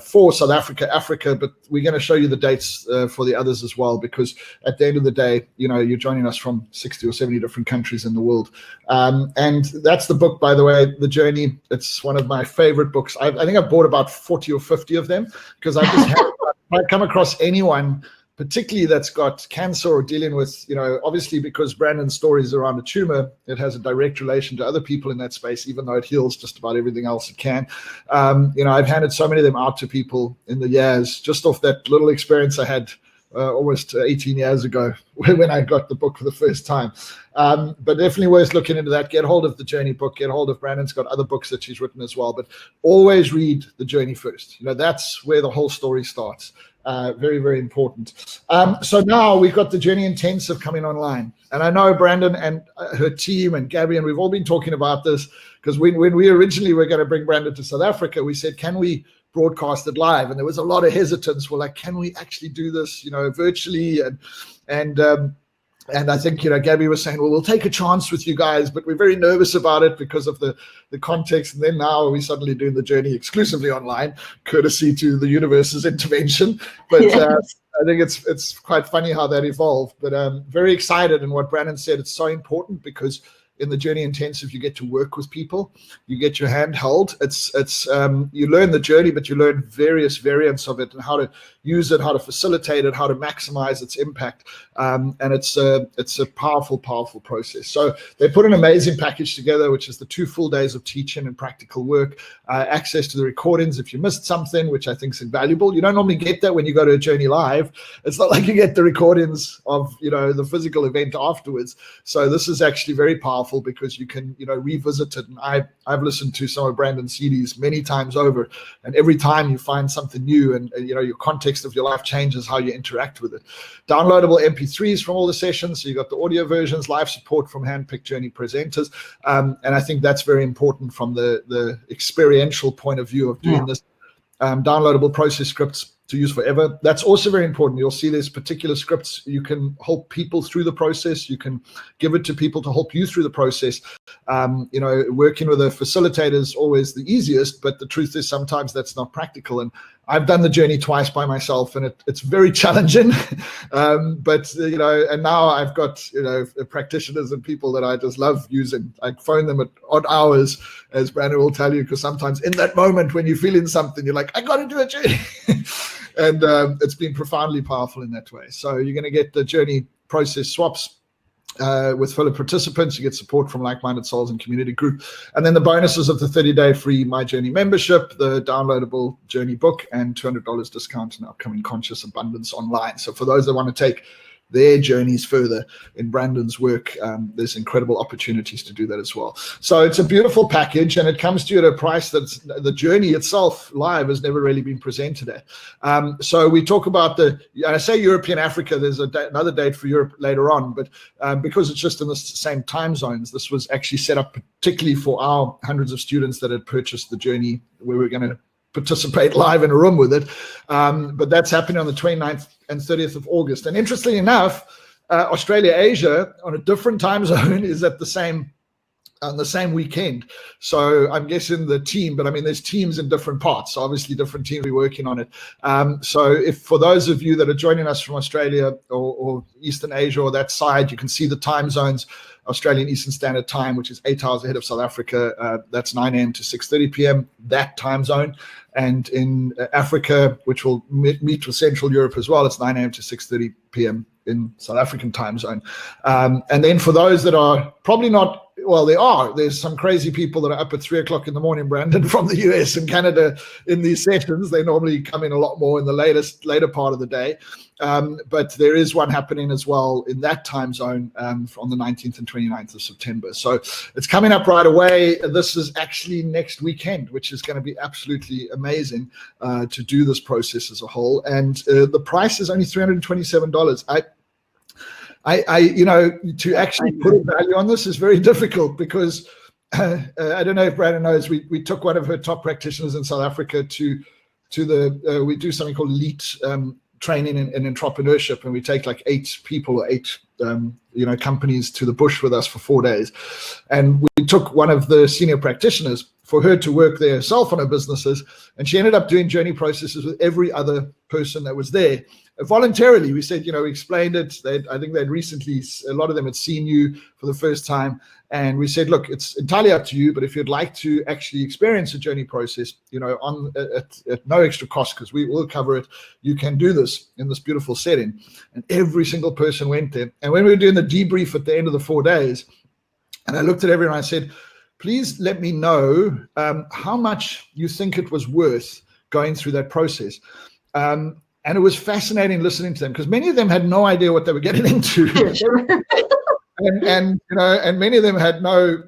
for South Africa, but we're going to show you the dates for the others as well, because at the end of the day, you know, you're joining us from 60 or 70 different countries in the world. And that's the book, by the way, The Journey. It's one of my favorite books. I think I've bought about 40 or 50 of them, because I just haven't come across anyone particularly that's got cancer or dealing with, you know, obviously because Brandon's story is around a tumor, it has a direct relation to other people in that space, even though it heals just about everything else it can. You know, I've handed so many of them out to people in the years, just off that little experience I had almost 18 years ago when I got the book for the first time. But definitely worth looking into that. Get hold of the Journey book, get hold of Brandon's got other books that she's written as well, but always read the Journey first. You know, that's where the whole story starts. Very, very important. So now we've got the Journey Intensive coming online. And I know Brandon and her team and Gabby, and we've all been talking about this, because when we originally were going to bring Brandon to South Africa, we said, can we broadcast it live? And there was a lot of hesitance. We're like, can we actually do this, you know, virtually? And I think, you know, Gabby was saying, well, we'll take a chance with you guys, but we're very nervous about it because of the context. And then now we're suddenly doing the journey exclusively online, courtesy to the universe's intervention. But yes. I think it's quite funny how that evolved. But I'm very excited. And what Brandon said, it's so important, because in the Journey Intensive, you get to work with people, you get your hand held. It's you learn the journey, but you learn various variants of it and how to use it, how to facilitate it, how to maximize its impact. And it's a powerful, powerful process. So they put an amazing package together, which is the 2 full days of teaching and practical work, access to the recordings if you missed something, which I think is invaluable. You don't normally get that when you go to a Journey Live. It's not like you get the recordings of, you know, the physical event afterwards. So this is actually very powerful, because you can, you know, revisit it. And I've listened to some of Brandon's CDs many times over, and every time you find something new, and you know, your context of your life changes how you interact with it. Downloadable MP3s from all the sessions, so you got the audio versions, live support from handpicked Journey presenters, and I think that's very important from the experiential point of view of doing this. Downloadable process scripts to use forever. That's also very important. You'll see there's particular scripts you can help people through the process. You can give it to people to help you through the process. You know, working with a facilitator is always the easiest, but the truth is sometimes that's not practical. And I've done the journey twice by myself, and it's very challenging. But, you know, and now I've got, you know, practitioners and people that I just love using. I phone them at odd hours, as Brandon will tell you, because sometimes in that moment when you're feeling something, you're like, I got to do a journey. And it's been profoundly powerful in that way. So you're going to get the journey process swaps with fellow participants. You get support from like-minded souls and community group. And then the bonuses of the 30-day free My Journey membership, the downloadable journey book, and $200 discount on upcoming Conscious Abundance online. So for those that want to take their journeys further in Brandon's work, there's incredible opportunities to do that as well. So it's a beautiful package, and it comes to you at a price that's the journey itself live has never really been presented at. So we talk about I say European Africa, there's another date for Europe later on, but because it's just in the same time zones, this was actually set up particularly for our hundreds of students that had purchased the journey, where we're going to participate live in a room with it. But that's happening on the 29th and 30th of August. And interestingly enough, Australia, Asia on a different time zone is at the same on the same weekend. So I'm guessing the team, but I mean, there's teams in different parts. So obviously different teams are working on it. So if for those of you that are joining us from Australia or Eastern Asia or that side, you can see the time zones. Australian Eastern Standard Time, which is 8 hours ahead of South Africa. That's 9 a.m. to 6:30 p.m., that time zone. And in Africa, which will meet with Central Europe as well, it's 9 a.m. to 6:30 p.m. in South African time zone. And then for those that are probably not, well, there's some crazy people that are up at 3 o'clock in the morning, Brandon, from the US and Canada in these sessions. They normally come in a lot more in the later part of the day. But there is one happening as well in that time zone on the 19th and 29th of September. So it's coming up right away. This is actually next weekend, which is going to be absolutely amazing to do this process as a whole. And the price is only $327. I to actually put a value on this is very difficult because I don't know if Brandon knows, we took one of her top practitioners in South Africa to we do something called elite training in entrepreneurship, and we take like 8 people or 8 companies to the bush with us for 4 days. And we took one of the senior practitioners for her to work there herself on her businesses, and she ended up doing journey processes with every other person that was there. Voluntarily, we said, we explained it. I think they'd recently, a lot of them had seen you for the first time. And we said, look, it's entirely up to you, but if you'd like to actually experience a journey process, at no extra cost, because we will cover it, you can do this in this beautiful setting. And every single person went there. And when we were doing the debrief at the end of the 4 days, and I looked at everyone and I said, please let me know how much you think it was worth going through that process. And it was fascinating listening to them because many of them had no idea what they were getting into. and many of them had no,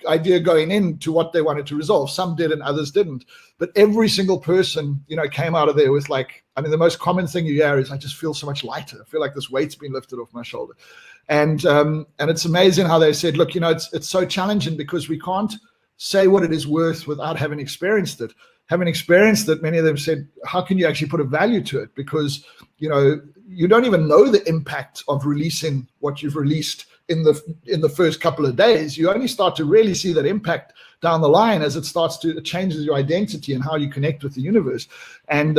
idea going into what they wanted to resolve. Some did and others didn't. But every single person, came out of there with the most common thing you hear is, I just feel so much lighter. I feel like this weight's been lifted off my shoulder. And it's amazing how they said, look, it's so challenging because we can't say what it is worth without having experienced it. Having experienced it, many of them said, how can you actually put a value to it? Because, you don't even know the impact of releasing what you've released in the first couple of days. You only start to really see that impact down the line as it changes your identity and how you connect with the universe. And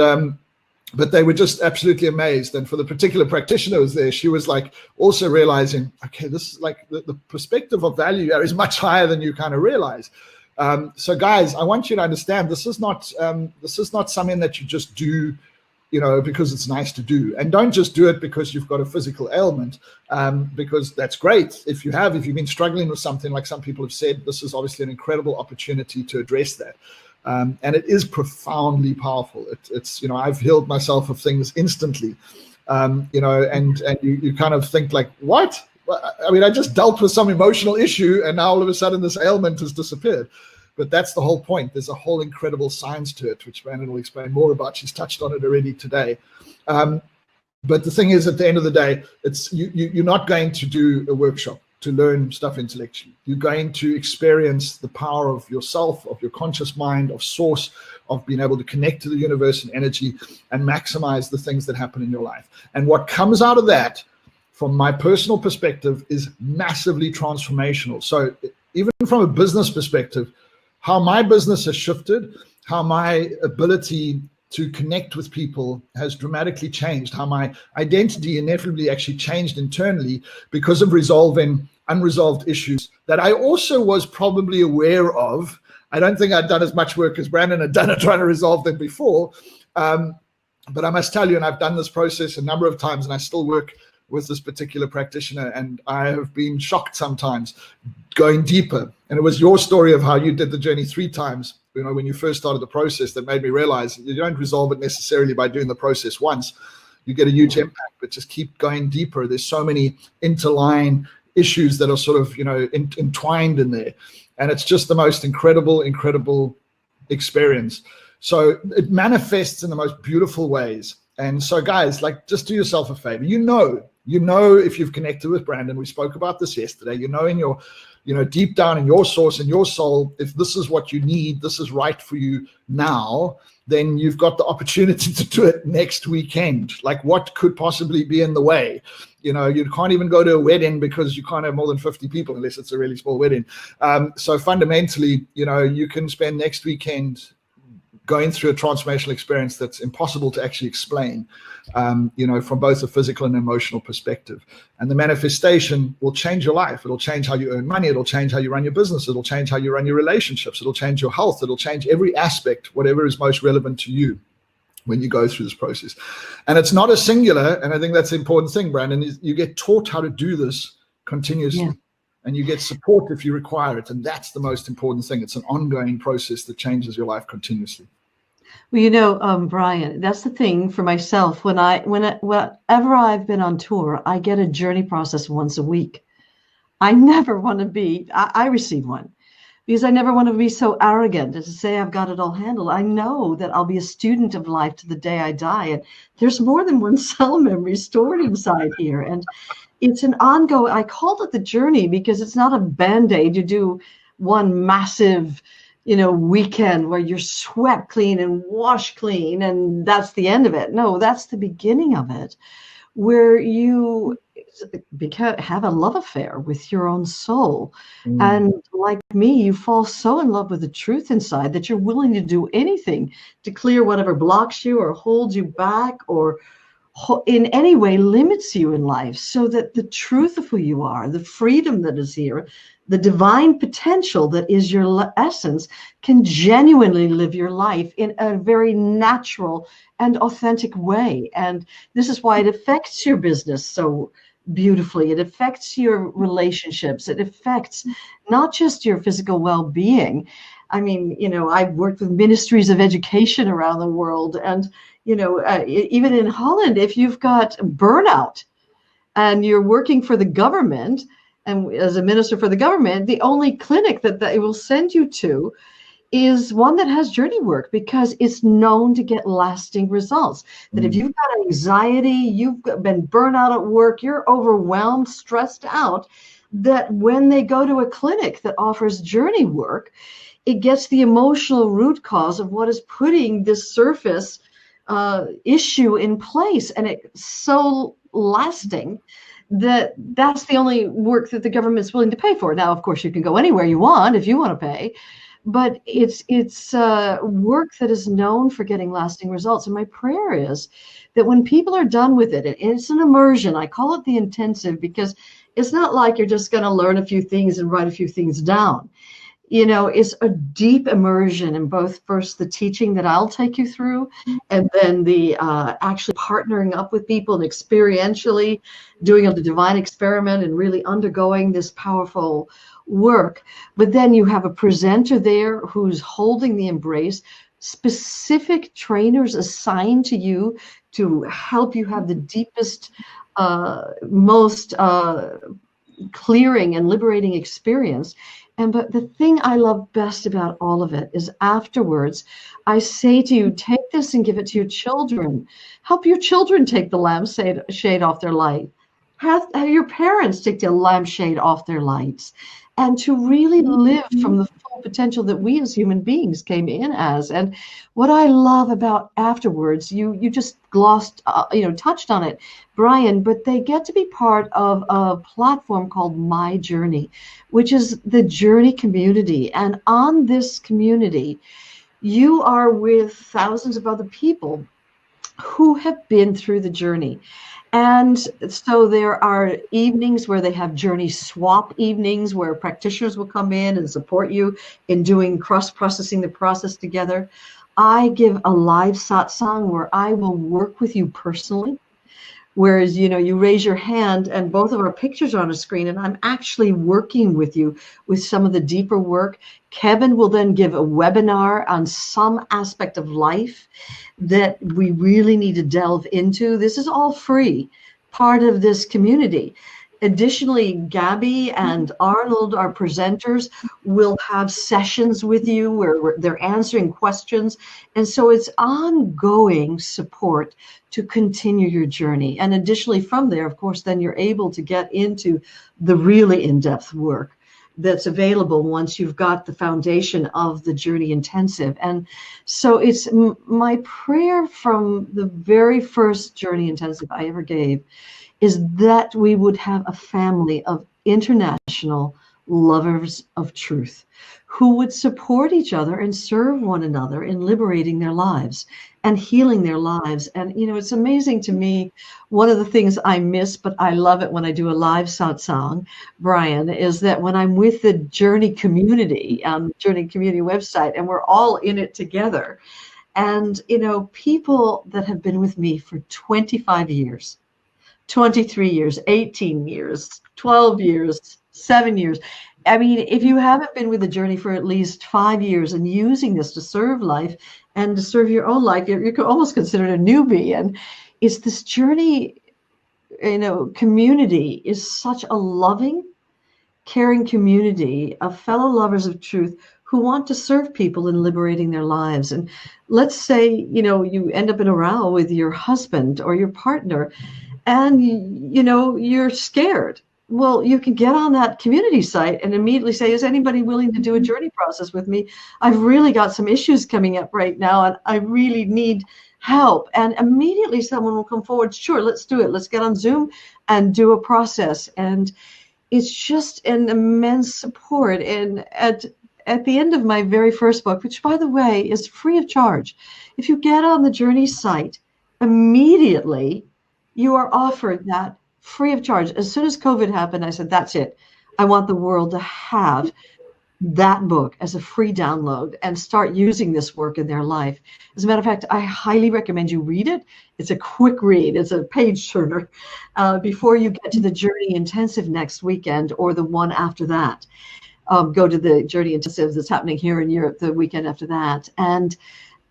but they were just absolutely amazed. And for the particular practitioner who was there, she was also realizing, okay, this is the perspective of value is much higher than you kind of realize. So guys, I want you to understand this is not something that you just do, because it's nice to do. And don't just do it because you've got a physical ailment, because that's great. If you've been struggling with something, like some people have said, this is obviously an incredible opportunity to address that. And it is profoundly powerful. It's I've healed myself of things instantly, and you kind of think what? I mean, I just dealt with some emotional issue and now all of a sudden this ailment has disappeared. But that's the whole point. There's a whole incredible science to it, which Brandon will explain more about. She's touched on it already today. But the thing is, at the end of the day, you're not going to do a workshop to learn stuff intellectually. You're going to experience the power of yourself, of your conscious mind, of source, of being able to connect to the universe and energy and maximize the things that happen in your life. And what comes out of that, from my personal perspective, is massively transformational. So even from a business perspective, how my business has shifted, how my ability to connect with people has dramatically changed, how my identity inevitably actually changed internally because of resolving unresolved issues that I also was probably aware of. I don't think I'd done as much work as Brandon had done at trying to resolve them before. But I must tell you, and I've done this process a number of times, and I still work with this particular practitioner, and I have been shocked sometimes going deeper. And it was your story of how you did the journey 3 times, when you first started the process, that made me realize you don't resolve it necessarily by doing the process once. You get a huge impact, but just keep going deeper. There's so many interline issues that are sort of, entwined in there. And it's just the most incredible experience. So it manifests in the most beautiful ways. And so guys, just do yourself a favor. You know if you've connected with Brandon, we spoke about this yesterday, in your deep down in your source, in your soul, if this is what you need, this is right for you now, then you've got the opportunity to do it next weekend. Like, what could possibly be in the way? You can't even go to a wedding because you can't have more than 50 people unless it's a really small wedding. So fundamentally, you can spend next weekend going through a transformational experience that's impossible to actually explain, from both a physical and emotional perspective. And the manifestation will change your life. It'll change how you earn money. It'll change how you run your business. It'll change how you run your relationships. It'll change your health. It'll change every aspect, whatever is most relevant to you when you go through this process. And it's not a singular, and I think that's the important thing, Brandon, is you get taught how to do this continuously. Yeah. And you get support if you require it. And that's the most important thing. It's an ongoing process that changes your life continuously. Well, Brian, that's the thing for myself. Whenever I've been on tour, I get a journey process once a week. I never want to be, I receive one because I never want to be so arrogant as to say I've got it all handled. I know that I'll be a student of life to the day I die. And there's more than one cell memory stored inside here. And it's an ongoing, I called it the journey because it's not a Band-Aid. You do one massive weekend where you're swept clean and washed clean, and that's the end of it. No, that's the beginning of it, where you have a love affair with your own soul. And like me, you fall so in love with the truth inside that you're willing to do anything to clear whatever blocks you or holds you back or in any way limits you in life, so that the truth of who you are, the freedom that is here, the divine potential that is your essence, can genuinely live your life in a very natural and authentic way. And this is why it affects your business so beautifully. It affects your relationships. It affects not just your physical well-being. I mean, I've worked with ministries of education around the world, and even in Holland, if you've got burnout and you're working for the government, and as a minister for the government, the only clinic that it will send you to is one that has journey work, because it's known to get lasting results. That if you've got anxiety, you've been burnt out at work, you're overwhelmed, stressed out, that when they go to a clinic that offers journey work, it gets the emotional root cause of what is putting this surface issue in place. And it's so lasting that's the only work that the government's willing to pay for. Now, of course, you can go anywhere you want if you want to pay, but it's work that is known for getting lasting results. And my prayer is that when people are done with it, and it's an immersion, I call it the intensive, because it's not like you're just going to learn a few things and write a few things down. It's a deep immersion in both, first the teaching that I'll take you through, and then the actually partnering up with people and experientially doing a divine experiment and really undergoing this powerful work. But then you have a presenter there who's holding the embrace, specific trainers assigned to you to help you have the deepest, most clearing and liberating experience. But the thing I love best about all of it is afterwards, I say to you, take this and give it to your children. Help your children take the lampshade off their light. Have your parents take the lampshade off their lights. And to really live from the full potential that we as human beings came in as. And what I love about afterwards, you just touched on it, Brian, but they get to be part of a platform called My Journey, which is the Journey community. And on this community, you are with thousands of other people who have been through the journey. And so there are evenings where they have journey swap evenings where practitioners will come in and support you in doing cross-processing the process together. I give a live satsang where I will work with you personally. Whereas, you raise your hand and both of our pictures are on a screen, and I'm actually working with you with some of the deeper work. Kevin will then give a webinar on some aspect of life that we really need to delve into. This is all free, part of this community. Additionally, Gabby and Arnold, our presenters, will have sessions with you where they're answering questions. And so it's ongoing support to continue your journey. And additionally from there, of course, then you're able to get into the really in-depth work that's available once you've got the foundation of the Journey Intensive. And so it's my prayer from the very first Journey Intensive I ever gave is that we would have a family of international lovers of truth who would support each other and serve one another in liberating their lives and healing their lives. And, you know, it's amazing to me. One of the things I miss, but I love it when I do a live satsang, Brian, is that when I'm with the Journey community, Journey community website, and we're all in it together. And, you know, people that have been with me for 25 years, 23 years, 18 years, 12 years, 7 years. I mean, if you haven't been with the Journey for at least 5 years and using this to serve life and to serve your own life, you're almost considered a newbie. And it's this Journey, you know, community is such a loving, caring community of fellow lovers of truth who want to serve people in liberating their lives. And let's say, you know, you end up in a row with your husband or your partner and, you know, you're scared. Well, you can get on that community site and immediately say, is anybody willing to do a journey process with me? I've really got some issues coming up right now and I really need help. And immediately someone will come forward. Sure, let's do it. Let's get on Zoom and do a process. And it's just an immense support. And at the end of my very first book, which by the way is free of charge, if you get on the Journey site, immediately you are offered that free of charge. As soon as COVID happened, I said, that's it. I want the world to have that book as a free download and start using this work in their life. As a matter of fact, I highly recommend you read it. It's a quick read. It's a page turner before you get to the Journey Intensive next weekend or the one after that. Go to the Journey Intensive that's happening here in Europe the weekend after that. And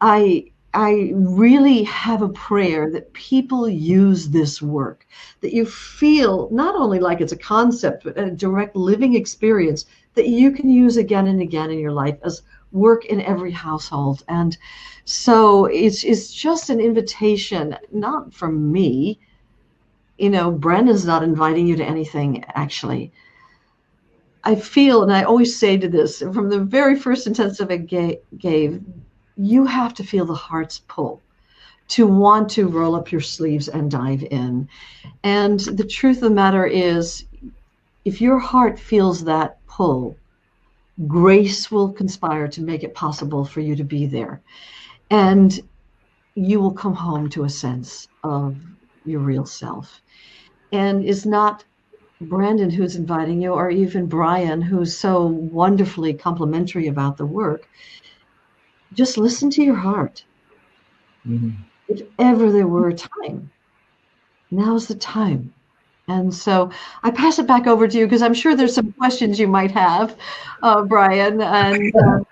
I really have a prayer that people use this work, that you feel not only like it's a concept, but a direct living experience that you can use again and again in your life as work in every household. And so it's just an invitation, not from me. You know, Brenda's not inviting you to anything, actually. I feel, and I always say to this, from the very first intensive I gave, you have to feel the heart's pull to want to roll up your sleeves and dive in. And the truth of the matter is, if your heart feels that pull, grace will conspire to make it possible for you to be there. And you will come home to a sense of your real self. And it's not Brandon who's inviting you, or even Brian, who's so wonderfully complimentary about the work. Just listen to your heart. Mm-hmm. If ever there were a time, now's the time. And so I pass it back over to you because I'm sure there's some questions you might have, Brian. And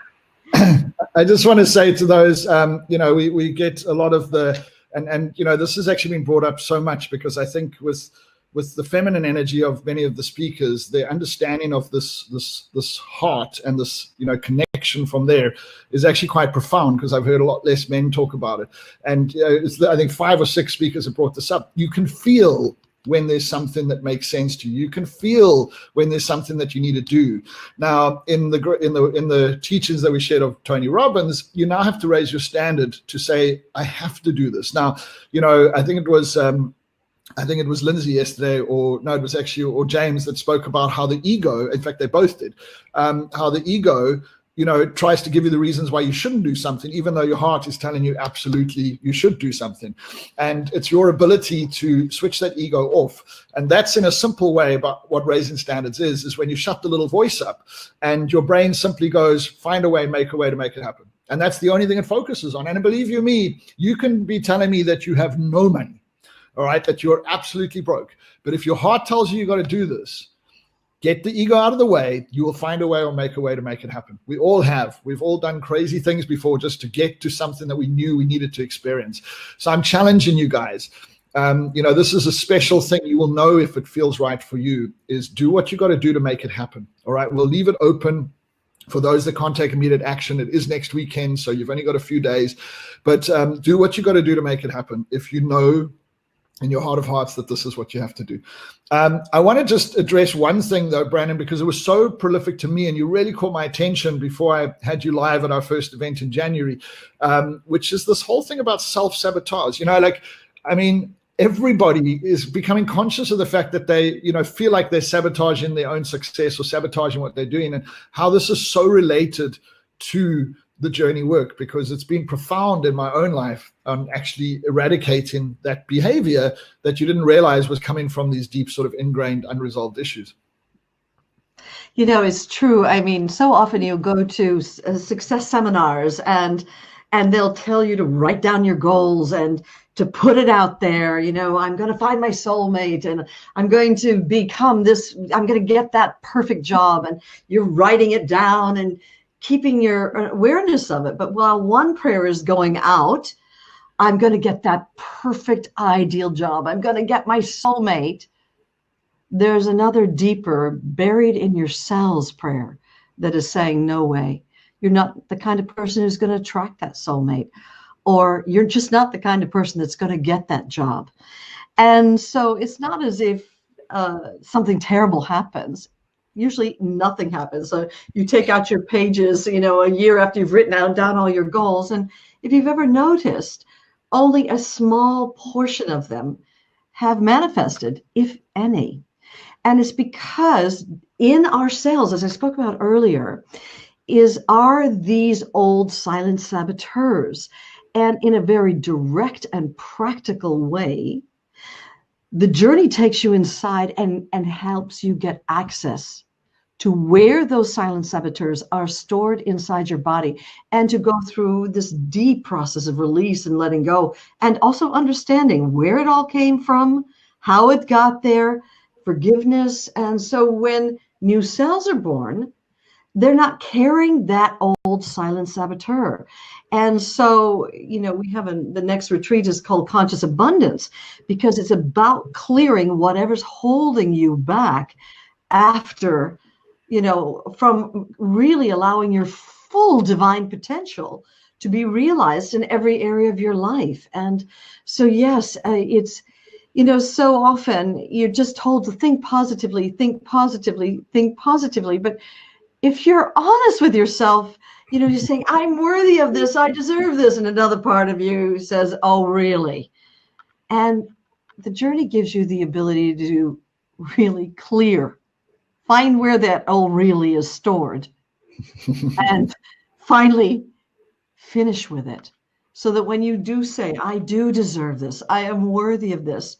I just want to say to those, you know, we get a lot of the, and you know, this has actually been brought up so much because I think with the feminine energy of many of the speakers, their understanding of this heart and this, you know, connection from there is actually quite profound, because I've heard a lot less men talk about it. And I think 5 or 6 speakers have brought this up. You can feel when there's something that makes sense to you. You can feel when there's something that you need to do. Now, in the teachings that we shared of Tony Robbins, you now have to raise your standard to say, I have to do this. Now, you know, I think it was Lindsay yesterday, or James, that spoke about how the ego, in fact, they both did, how the ego, you know, tries to give you the reasons why you shouldn't do something, even though your heart is telling you absolutely you should do something. And it's your ability to switch that ego off. And that's in a simple way about what raising standards is when you shut the little voice up and your brain simply goes, find a way, make a way to make it happen. And that's the only thing it focuses on. And believe you me, you can be telling me that you have no money, all right, that you're absolutely broke. But if your heart tells you got to do this, get the ego out of the way, you will find a way or make a way to make it happen. We all have. We've all done crazy things before just to get to something that we knew we needed to experience. So I'm challenging you guys. You know, this is a special thing. You will know if it feels right for you, is do what you got to do to make it happen. All right, we'll leave it open for those that can't take immediate action. It is next weekend, so you've only got a few days. But do what you got to do to make it happen. If you know in your heart of hearts that this is what you have to do. I want to just address one thing though, Brandon, because it was so prolific to me and you really caught my attention before I had you live at our first event in January, which is this whole thing about self-sabotage. Everybody is becoming conscious of the fact that they, feel like they're sabotaging their own success or sabotaging what they're doing, and how this is so related to the journey work, because it's been profound in my own life on actually eradicating that behavior that you didn't realize was coming from these deep sort of ingrained unresolved issues. It's true. So often you go to success seminars and they'll tell you to write down your goals and to put it out there. I'm going to find my soulmate and I'm going to become this, I'm going to get that perfect job, and you're writing it down and keeping your awareness of it. But while one prayer is going out, I'm going to get that perfect ideal job, I'm going to get my soulmate, there's another deeper, buried in your cells prayer that is saying, no way, you're not the kind of person who's going to attract that soulmate, or you're just not the kind of person that's going to get that job. And so it's not as if something terrible happens. Usually nothing happens. So you take out your pages, a year after you've written down all your goals. And if you've ever noticed, only a small portion of them have manifested, if any. And it's because in our cells, as I spoke about earlier, are these old silent saboteurs. And in a very direct and practical way, the journey takes you inside and helps you get access to where those silent saboteurs are stored inside your body, and to go through this deep process of release and letting go, and also understanding where it all came from, how it got there, forgiveness. And so when new cells are born, they're not carrying that old silent saboteur. And so, we have the next retreat is called Conscious Abundance, because it's about clearing whatever's holding you back after, from really allowing your full divine potential to be realized in every area of your life. And so, yes, it's, so often you're just told to think positively, think positively, think positively. But if you're honest with yourself, you're saying, I'm worthy of this, I deserve this. And another part of you says, oh, really? And the journey gives you the ability to really find where that oh, really is stored, and finally finish with it. So that when you do say, I do deserve this, I am worthy of this,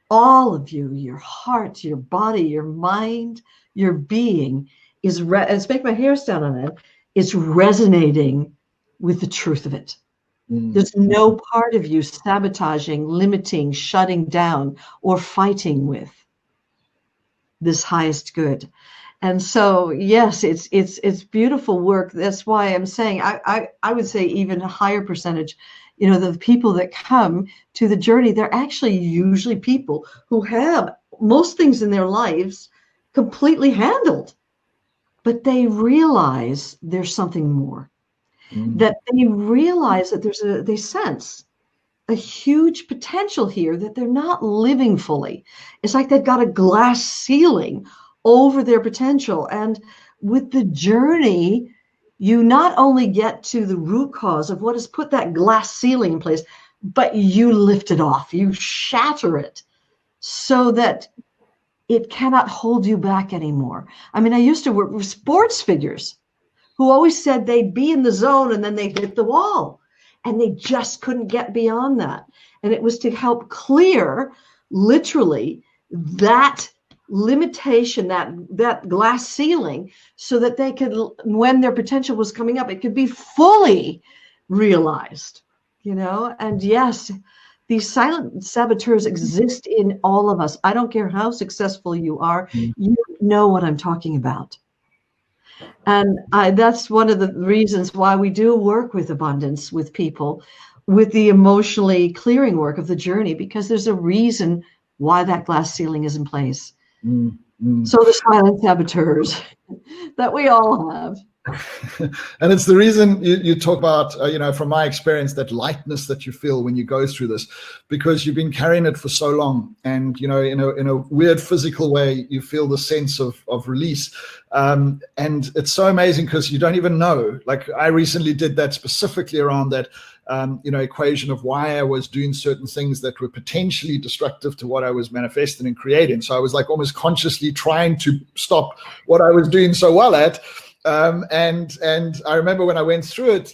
all of you, your heart, your body, your mind, your being is, let's make my hair stand on it, it's resonating with the truth of it. There's no part of you sabotaging, limiting, shutting down, or fighting with this highest good. And so, yes, it's beautiful work. That's why I'm saying I would say even a higher percentage, the people that come to the journey, they're actually usually people who have most things in their lives completely handled, but they realize there's something more. That they realize that they sense a huge potential here that they're not living fully. It's like they've got a glass ceiling over their potential. And with the journey, you not only get to the root cause of what has put that glass ceiling in place, but you lift it off, you shatter it so that it cannot hold you back anymore. I used to work with sports figures who always said they'd be in the zone and then they'd hit the wall, and they just couldn't get beyond that. And it was to help clear literally that limitation, that glass ceiling, so that they could, when their potential was coming up, it could be fully realized, and yes, these silent saboteurs exist in all of us. I don't care how successful you are, you know what I'm talking about. And that's one of the reasons why we do work with abundance with people, with the emotionally clearing work of the journey, because there's a reason why that glass ceiling is in place. So the silent saboteurs that we all have, And it's the reason you talk about, from my experience, that lightness that you feel when you go through this, because you've been carrying it for so long. And, in a weird physical way, you feel the sense of release. And it's so amazing because you don't even know. Like, I recently did that specifically around that, equation of why I was doing certain things that were potentially destructive to what I was manifesting and creating. So I was like almost consciously trying to stop what I was doing so well at. And I remember when I went through it,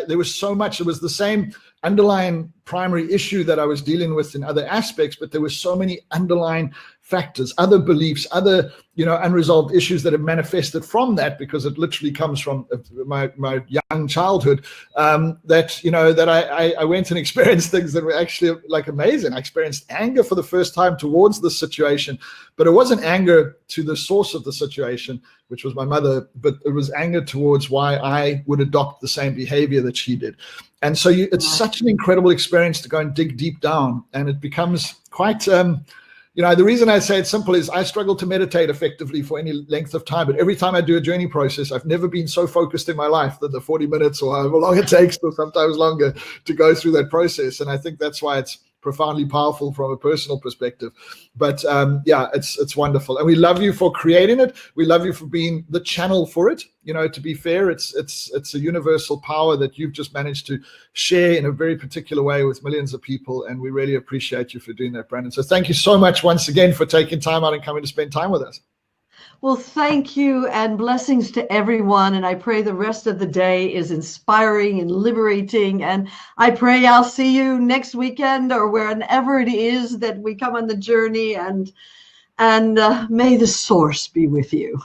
there was so much. It was the same underlying primary issue that I was dealing with in other aspects, but there were so many underlying factors, other beliefs, other unresolved issues that have manifested from that, because it literally comes from my young childhood. That I went and experienced things that were actually amazing. I experienced anger for the first time towards the situation, but it wasn't anger to the source of the situation, which was my mother, but it was anger towards why I would adopt the same behavior that she did. And so it's such an incredible experience to go and dig deep down, and it becomes quite, the reason I say it's simple is I struggle to meditate effectively for any length of time, but every time I do a journey process, I've never been so focused in my life than the 40 minutes or however long it takes, or sometimes longer, to go through that process. And I think that's why it's profoundly powerful from a personal perspective. But it's wonderful, and we love you for creating it. We love you for being the channel for it. To be fair, it's a universal power that you've just managed to share in a very particular way with millions of people, and we really appreciate you for doing that, Brandon. So thank you so much once again for taking time out and coming to spend time with us. Well, thank you, and blessings to everyone. And I pray the rest of the day is inspiring and liberating. And I pray I'll see you next weekend or wherever it is that we come on the journey. And may the source be with you.